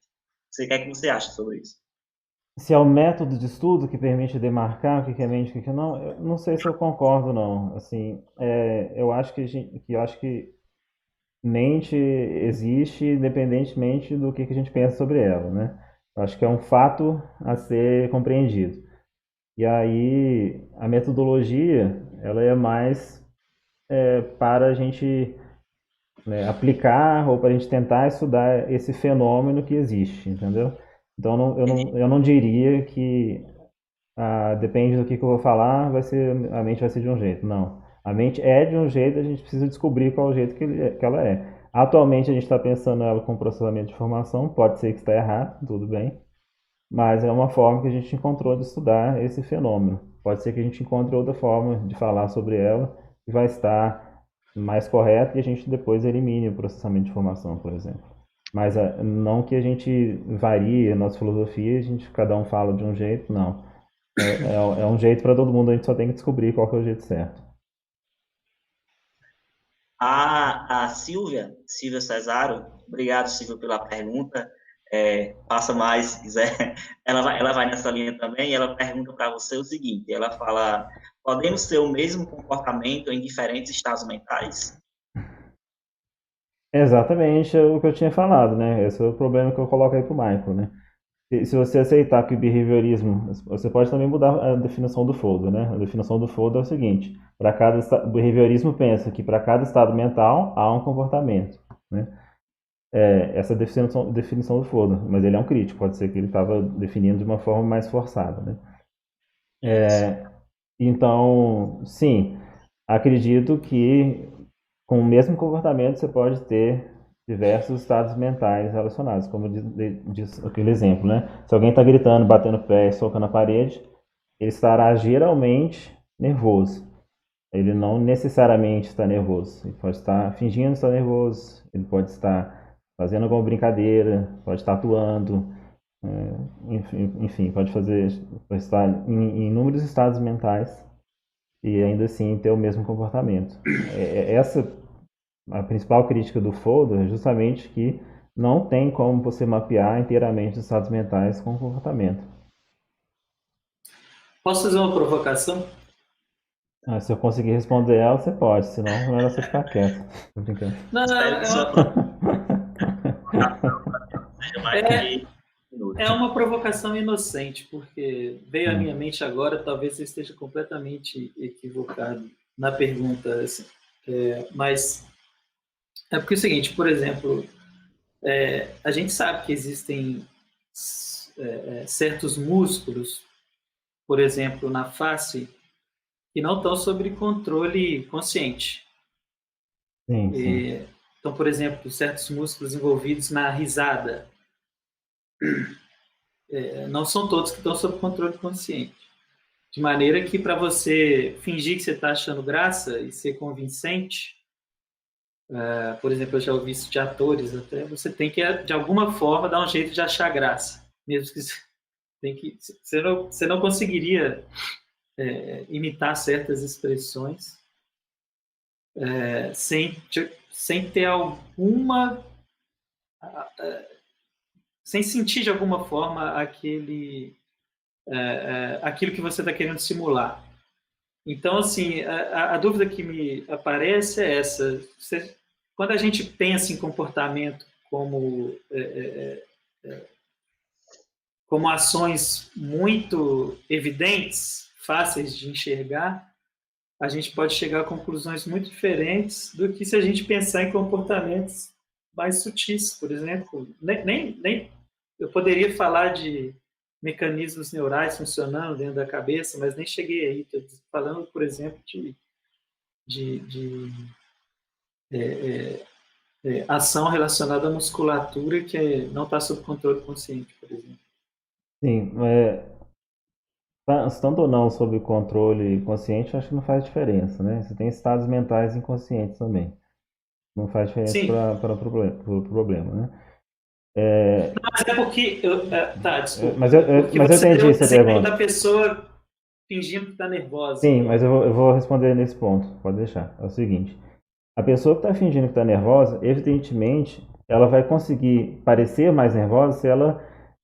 Você quer que você acha sobre isso? Se é o método de estudo que permite demarcar o que é mente e o que não, eu não sei se eu concordo, não. Assim, eu acho que mente existe independentemente do que a gente pensa sobre ela, né? Eu acho que é um fato a ser compreendido. E aí, a metodologia, ela é mais para a gente, né, aplicar ou para a gente tentar estudar esse fenômeno que existe, entendeu? Então, eu não diria que depende do que eu vou falar, a mente vai ser de um jeito. Não. A mente é de um jeito, a gente precisa descobrir qual é o jeito que ela é. Atualmente a gente está pensando ela com processamento de informação, pode ser que está errado, tudo bem, mas é uma forma que a gente encontrou de estudar esse fenômeno. Pode ser que a gente encontre outra forma de falar sobre ela que vai estar mais correta e a gente depois elimine o processamento de informação, por exemplo. Mas não que a gente varie a nossa filosofia, cada um fala de um jeito, não. É um jeito para todo mundo, a gente só tem que descobrir qual que é o jeito certo. A Silvia Cesaro, obrigado, Silvia, pela pergunta. Passa mais, se quiser. Ela vai nessa linha também e ela pergunta para você o seguinte: ela fala, podemos ter o mesmo comportamento em diferentes estados mentais? Exatamente o que eu tinha falado, né? Esse é o problema que eu coloco aí pro Michael, né? Se você aceitar que o behaviorismo, você pode também mudar a definição do Foucault, né? A definição do Foucault é o seguinte: o behaviorismo pensa que para cada estado mental há um comportamento, né? Essa é a definição do Foucault, mas ele é um crítico, pode ser que ele estava definindo de uma forma mais forçada, né? Isso. Então, sim, acredito que com o mesmo comportamento você pode ter diversos estados mentais relacionados, como diz aquele exemplo, né? Se alguém está gritando, batendo o pé, socando a parede, ele estará geralmente nervoso. Ele não necessariamente está nervoso. Ele pode estar fingindo estar nervoso, ele pode estar fazendo alguma brincadeira, pode estar atuando, enfim, pode estar em inúmeros estados mentais e ainda assim ter o mesmo comportamento. Essa a principal crítica do Folder é justamente que não tem como você mapear inteiramente os estados mentais com o comportamento. Posso fazer uma provocação? Se eu conseguir responder ela, você pode, senão é melhor você ficar quieto. Tô brincando. Não, Espero que sua seja mais é, de minutos. é uma provocação inocente, porque veio à minha mente agora, talvez eu esteja completamente equivocado na pergunta, assim, mas é porque é o seguinte, por exemplo, a gente sabe que existem certos músculos, por exemplo, na face, que não estão sob controle consciente. Sim, sim. Então, por exemplo, certos músculos envolvidos na risada, não são todos que estão sob controle consciente. De maneira que, para você fingir que você está achando graça e ser convincente, por exemplo, eu já ouvi isso de atores até, você tem que, de alguma forma, dar um jeito de achar graça. Mesmo que você não conseguiria imitar certas expressões sem ter alguma... sem sentir de alguma forma aquilo que você está querendo simular. Então, assim, a dúvida que me aparece é essa. Quando a gente pensa em comportamento como ações muito evidentes, fáceis de enxergar, a gente pode chegar a conclusões muito diferentes do que se a gente pensar em comportamentos mais sutis, por exemplo. Nem eu poderia falar de mecanismos neurais funcionando dentro da cabeça, mas nem cheguei aí. Estou falando, por exemplo, de ação relacionada à musculatura que não está sob controle consciente, por exemplo. Sim, estando ou não sob controle consciente, acho que não faz diferença, né? Você tem estados mentais inconscientes também. Não faz diferença para o problema, né? Mas é porque... tá, desculpa. Mas eu entendi essa pergunta. Da pessoa fingindo que está nervosa. Sim, mas eu vou responder nesse ponto, pode deixar. É o seguinte, a pessoa que está fingindo que está nervosa, evidentemente, ela vai conseguir parecer mais nervosa se ela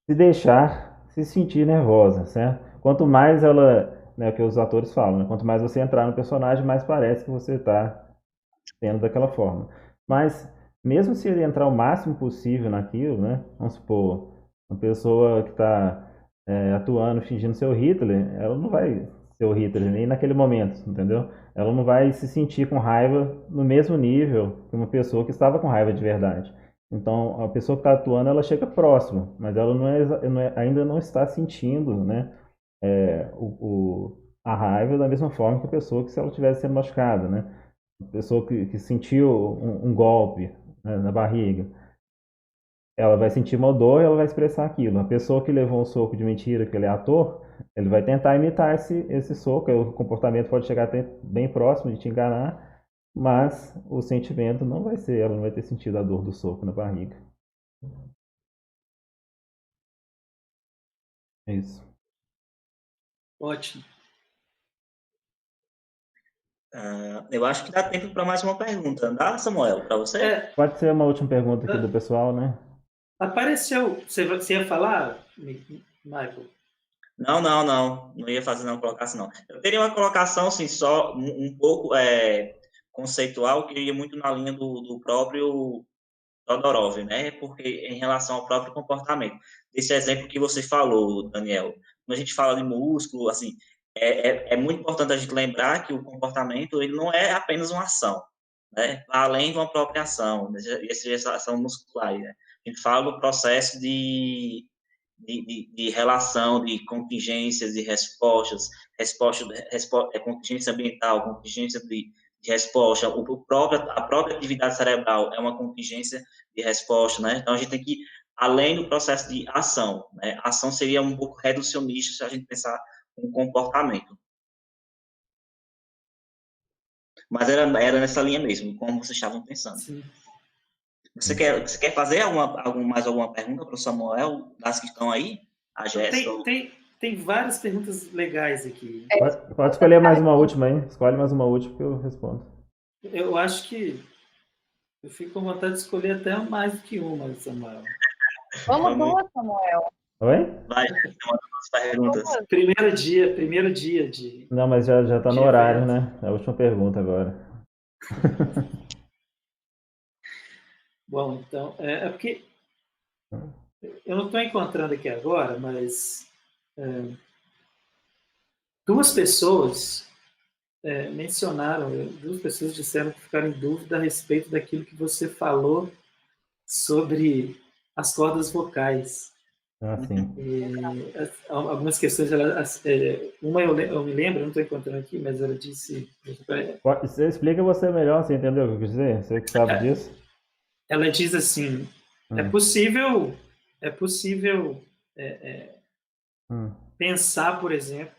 se deixar se sentir nervosa, certo? Quanto mais ela, né, o que os atores falam, né? Quanto mais você entrar no personagem, mais parece que você está sendo daquela forma. Mas, mesmo se ele entrar o máximo possível naquilo, né? Vamos supor, uma pessoa que está atuando, fingindo ser o Hitler, ela não vai ser o Hitler nem naquele momento, entendeu? Ela não vai se sentir com raiva no mesmo nível que uma pessoa que estava com raiva de verdade. Então, a pessoa que está atuando, ela chega próximo, mas ela ainda não está sentindo, né, a raiva da mesma forma que a pessoa que se ela estivesse sendo machucada, né? A pessoa que sentiu um golpe, né, na barriga, ela vai sentir uma dor e ela vai expressar aquilo. A pessoa que levou um soco de mentira, que ele é ator, ele vai tentar imitar esse soco. O comportamento pode chegar até bem próximo de te enganar, mas o sentimento não vai ser, ela não vai ter sentido a dor do soco na barriga. É isso. Ótimo. Eu acho que dá tempo para mais uma pergunta. Dá, Samuel, para você? Pode ser uma última pergunta aqui do pessoal, né? Apareceu. Você ia falar, Michael? Não ia fazer nenhuma colocação, não. Eu teria uma colocação, assim, só um pouco conceitual, que ia muito na linha do próprio Todorov, né? Porque em relação ao próprio comportamento. Esse exemplo que você falou, Daniel, quando a gente fala de músculo, assim, é muito importante a gente lembrar que o comportamento, ele não é apenas uma ação, né? Além de uma própria ação, essa ação muscular, né? A gente fala do processo de relação, de contingências e respostas, contingência ambiental, contingência de resposta, a própria atividade cerebral é uma contingência de resposta, né? Então, a gente tem que, além do processo de ação, né? A ação seria um pouco reducionista se a gente pensar no comportamento. Mas era nessa linha mesmo, como vocês estavam pensando. Sim. Você quer fazer mais alguma pergunta para o Samuel, das que estão aí? A Jéssica? tem várias perguntas legais aqui. Pode escolher mais uma última aí. Escolhe mais uma última que eu respondo. Eu acho que eu fico com vontade de escolher até mais do que uma, Samuel. Vamos duas, Samuel. Oi? Vai, uma das perguntas. Primeiro dia de. Não, mas já tá no De horário, evento. né? É a última pergunta agora. Bom, então, é porque eu não estou encontrando aqui agora, mas duas pessoas mencionaram, duas pessoas disseram que ficaram em dúvida a respeito daquilo que você falou sobre as cordas vocais. Ah, sim. Algumas questões, uma eu me lembro, eu não estou encontrando aqui, mas ela disse. Você explica você melhor, você entendeu o que eu quis dizer? Você que sabe disso? Ela diz assim: é possível pensar, por exemplo,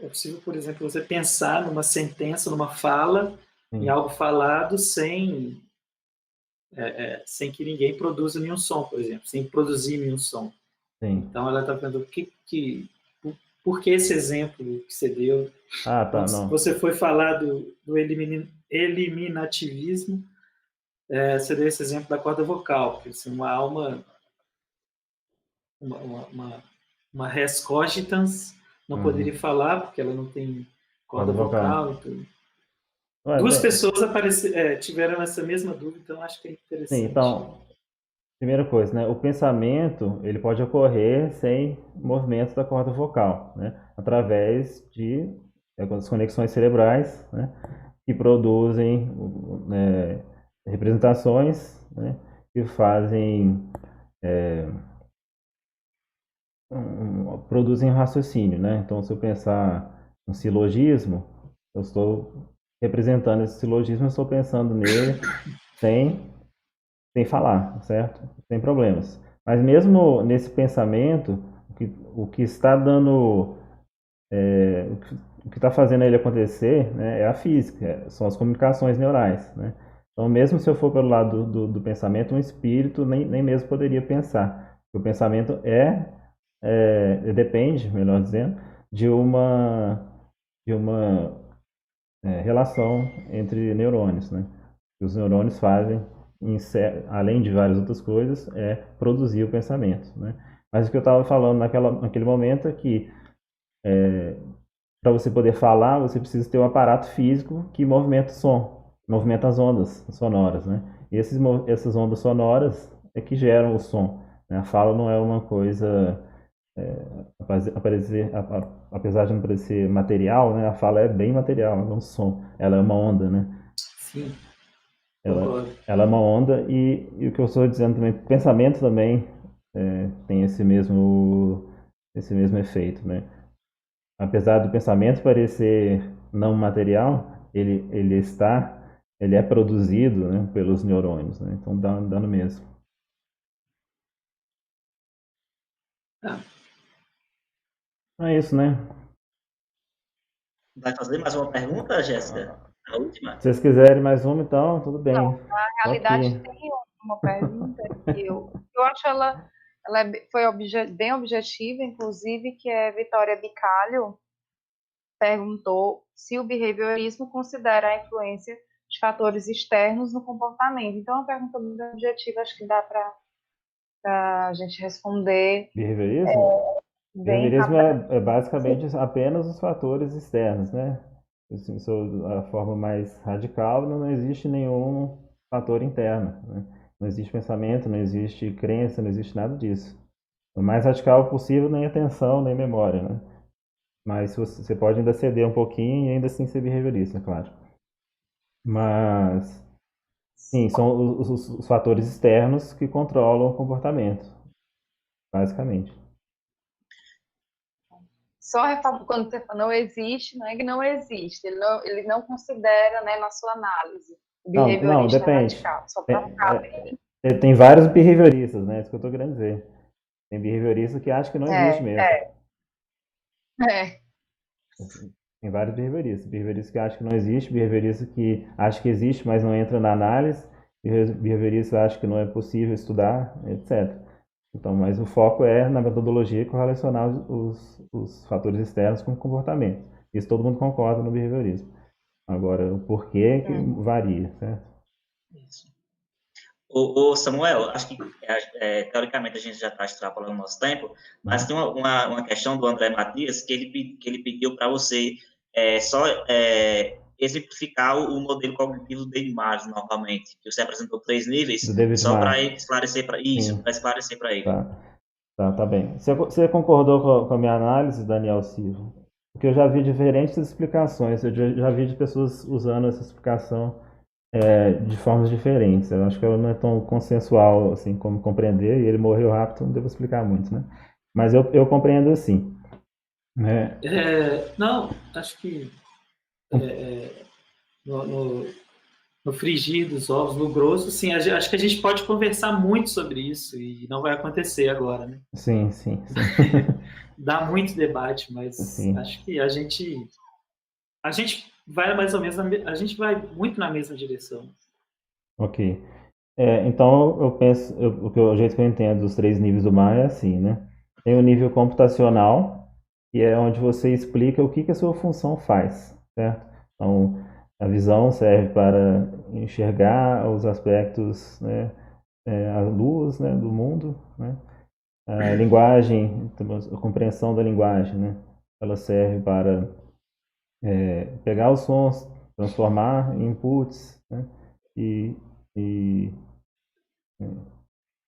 é possível, por exemplo, você pensar numa sentença, numa fala, em algo falado sem que ninguém produza nenhum som, por exemplo, sem produzir nenhum som. Sim. Então ela está vendo por que esse exemplo que você deu. Ah, tá, então, não. Você foi falar do eliminativismo, você deu esse exemplo da corda vocal, porque assim, uma alma, uma res cogitans não poderia falar, porque ela não tem corda vocal. Então, duas pessoas tiveram essa mesma dúvida, então acho que é interessante. Sim, então, primeira coisa, né? O pensamento ele pode ocorrer sem movimento da corda vocal, né? Através de as conexões cerebrais, né? Que produzem representações, né? Que fazem produzem raciocínio, né? Então, se eu pensar um silogismo, eu estou representando esse silogismo, eu estou pensando nele sem falar, certo? Sem problemas. Mas mesmo nesse pensamento, o que está dando, o que está fazendo ele acontecer, né, é a física, são as comunicações neurais, né? Então, mesmo se eu for pelo lado do pensamento, um espírito nem mesmo poderia pensar. O pensamento depende, melhor dizendo, de uma relação entre neurônios, né? Os neurônios fazem, além de várias outras coisas, produzir o pensamento, né? Mas o que eu estava falando naquele momento é que para você poder falar, você precisa ter um aparato físico que movimenta o som, movimenta as ondas sonoras, né? E essas ondas sonoras é que geram o som, né? A fala não é uma coisa apesar de não parecer material, né, a fala é bem material, ela é um som, ela é uma onda, né? Sim. Ela é uma onda e o que eu estou dizendo também, pensamento também tem esse mesmo efeito, né? Apesar do pensamento parecer não material, ele é produzido, né, pelos neurônios, né? Então dá no mesmo. É isso, né? Vai fazer mais uma pergunta, Jéssica? A última? Se vocês quiserem mais uma, então, tudo bem. Não, na realidade tem uma pergunta que eu acho ela foi bem objetiva, inclusive, que é Vitória Bicalho perguntou se o behaviorismo considera a influência de fatores externos no comportamento. Então, é uma pergunta muito objetiva, acho que dá para a gente responder. Behaviorismo? Behaviorismo é basicamente apenas os fatores externos, né? Assim, a forma mais radical, não existe nenhum fator interno, né? Não existe pensamento, não existe crença, não existe nada disso. O mais radical possível, nem atenção, nem memória, né? Mas você pode ainda ceder um pouquinho e ainda assim ser behaviorista, claro. Mas, sim, são os fatores externos que controlam o comportamento, basicamente. Só quando você fala não existe, não é que não existe, ele não considera, né, na sua análise. O Não, depende. Radical, só para ficar bem. Tem vários behavioristas, né? Isso que eu estou querendo dizer. Tem behaviorista que acha que não existe mesmo. Tem vários behavioristas. Behaviorista que acha que não existe, behaviorista que acha que existe, mas não entra na análise, behaviorista acha que não é possível estudar, etc. Então, mas o foco é na metodologia correlacionar os fatores externos com o comportamento. Isso todo mundo concorda no behaviorismo. Agora, o porquê que varia, certo? Isso. O Samuel, acho que teoricamente a gente já está extrapolando o nosso tempo, mas tem uma questão do André Matias que ele pediu para você só exemplificar o modelo cognitivo do David Martin novamente, que você apresentou 3 níveis, só para esclarecer para isso, para esclarecer para ele. Tá bem. Você concordou com a minha análise, Daniel Silva? Porque eu já vi diferentes explicações, eu já vi de pessoas usando essa explicação de formas diferentes. Eu acho que ela não é tão consensual assim como compreender, e ele morreu rápido, não devo explicar muito, né? Mas eu compreendo assim. Né? Não, acho que no frigir dos ovos, no grosso, sim, acho que a gente pode conversar muito sobre isso e não vai acontecer agora, né? Sim. Dá muito debate, mas sim. Acho que a gente vai mais ou menos, a gente vai muito na mesma direção. Ok. Então eu penso, o jeito que eu entendo os 3 níveis do mar é assim, né? Tem o nível computacional, que é onde você explica o que a sua função faz, certo? Então, a visão serve para enxergar os aspectos, né, a luz, né, do mundo, né? A linguagem, a compreensão da linguagem, né? Ela serve para pegar os sons, transformar em inputs, né? E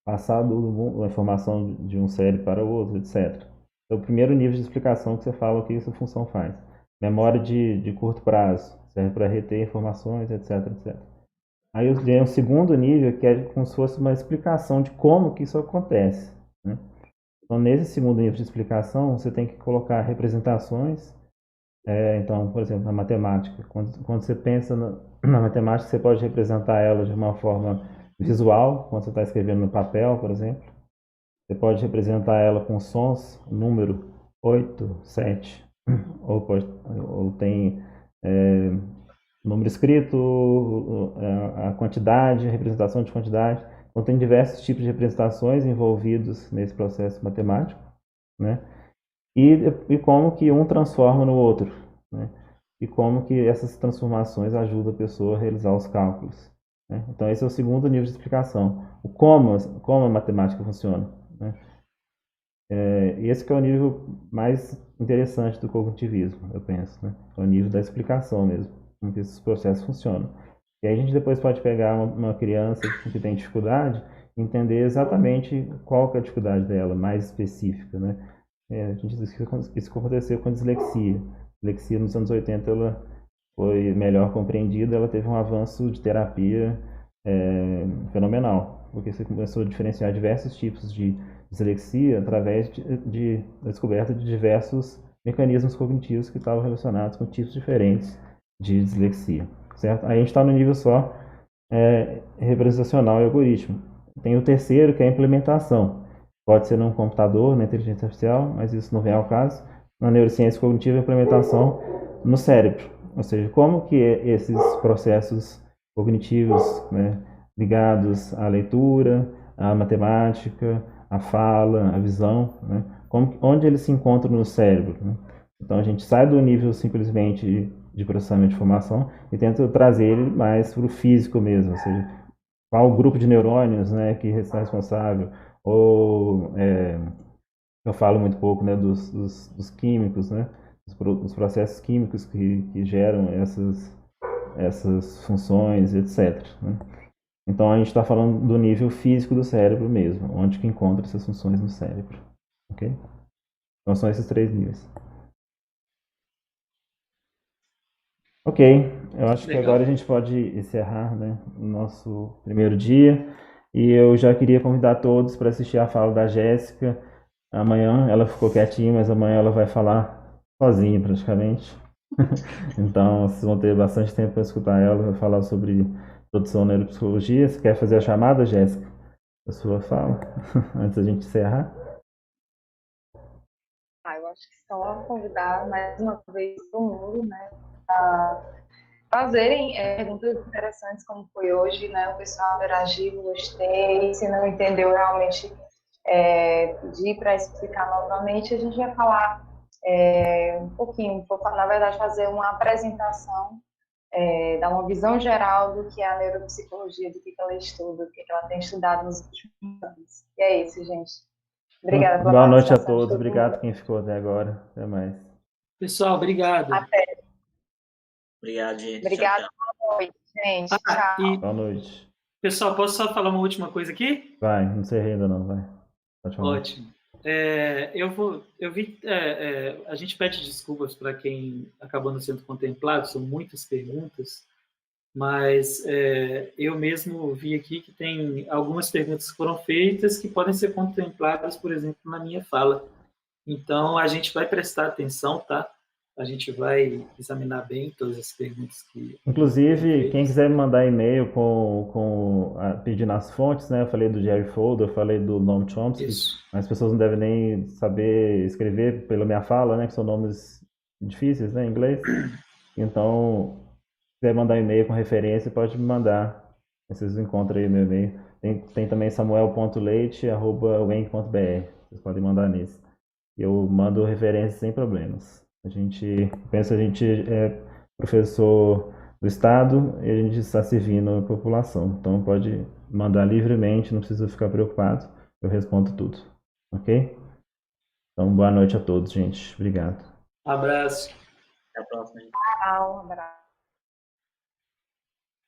passar a informação de um cérebro para o outro, etc. É o primeiro nível de explicação que você fala o que essa função faz. Memória de curto prazo, serve para reter informações, etc. Aí eu tenho um segundo nível, que é como se fosse uma explicação de como que isso acontece. Né? Então, nesse segundo nível de explicação, você tem que colocar representações. Então, por exemplo, na matemática, quando você pensa na matemática, você pode representar ela de uma forma visual, quando você está escrevendo no papel, por exemplo. Você pode representar ela com sons, número 8, 7, ou tem número escrito, a quantidade, a representação de quantidade. Então, tem diversos tipos de representações envolvidos nesse processo matemático, né? E como que um transforma no outro, né? E como que essas transformações ajudam a pessoa a realizar os cálculos. Né? Então, esse é o segundo nível de explicação. Como a matemática funciona. Né? Esse que é o nível mais interessante do cognitivismo, eu penso. Né? É o nível da explicação mesmo, como que esses processos funcionam. E aí a gente depois pode pegar uma criança que tem dificuldade e entender exatamente qual que é a dificuldade dela, mais específica. Né? A gente diz que isso aconteceu com a dislexia. A dislexia nos anos 80 ela foi melhor compreendida, ela teve um avanço de terapia fenomenal, porque você começou a diferenciar diversos tipos de dislexia através da descoberta de diversos mecanismos cognitivos que estavam relacionados com tipos diferentes de dislexia, certo? Aí a gente está no nível só representacional e algoritmo. Tem o terceiro, que é a implementação. Pode ser num computador, na inteligência artificial, mas isso não vem ao caso. Na neurociência cognitiva, a implementação no cérebro. Ou seja, como que esses processos cognitivos, né, ligados à leitura, à matemática, à fala, à visão, né, onde eles se encontram no cérebro. Né? Então a gente sai do nível simplesmente de processamento de informação e tenta trazer ele mais para o físico mesmo, ou seja, qual o grupo de neurônios, né, que está responsável, ou eu falo muito pouco, né, dos químicos, né, os processos químicos que geram essas funções, etc. Né? Então a gente está falando do nível físico do cérebro mesmo, onde que encontra essas funções no cérebro, ok? Então são esses 3 níveis. Ok, eu acho que agora a gente pode encerrar, né, o nosso primeiro dia. E eu já queria convidar todos para assistir a fala da Jéssica. Amanhã ela ficou quietinha, mas amanhã ela vai falar sozinha praticamente. Então vocês vão ter bastante tempo para escutar ela. Vai falar sobre produção neuropsicologia. Você quer fazer a chamada, Jéssica? A sua fala, antes da gente encerrar? Eu acho que só convidar mais uma vez todo mundo, né, a fazerem perguntas interessantes como foi hoje, né, o pessoal interagiu, gostei, se não entendeu realmente pedir para explicar novamente, a gente vai falar um pouquinho, na verdade, fazer uma apresentação, dar uma visão geral do que é a neuropsicologia, do que ela estuda, do que ela tem estudado nos últimos anos. E é isso, gente. Obrigada pela Boa noite a participação de todos. todo Obrigado mundo. quem ficou até agora. Até mais. Pessoal, obrigado. Até. Obrigado, gente. Obrigada, Tchau, boa noite, gente. Tchau. E, Boa noite. pessoal, posso só falar uma última coisa aqui? Vai, não encerrei ainda não, vai. Pode falar. Ótimo. A gente pede desculpas para quem acabou não sendo contemplado, são muitas perguntas, mas eu mesmo vi aqui que tem algumas perguntas que foram feitas que podem ser contempladas, por exemplo, na minha fala. Então, a gente vai prestar atenção, tá? A gente vai examinar bem todas as perguntas que... Inclusive, quem quiser me mandar e-mail pedindo as fontes, né? Eu falei do Jerry Fodor, eu falei do Noam Chomsky, Isso. mas as pessoas não devem nem saber escrever pela minha fala, né? Que são nomes difíceis, né? Em inglês. Então, se quiser mandar e-mail com referência, pode me mandar. Vocês encontram aí meu e-mail. Tem também samuel.leite@wenk.br. Vocês podem mandar nesse. Eu mando referências sem problemas. A gente é professor do Estado e a gente está servindo a população. Então pode mandar livremente, não precisa ficar preocupado. Eu respondo tudo. Ok? Então boa noite a todos, gente. Obrigado. Abraço. até a próxima. Tchau, um abraço.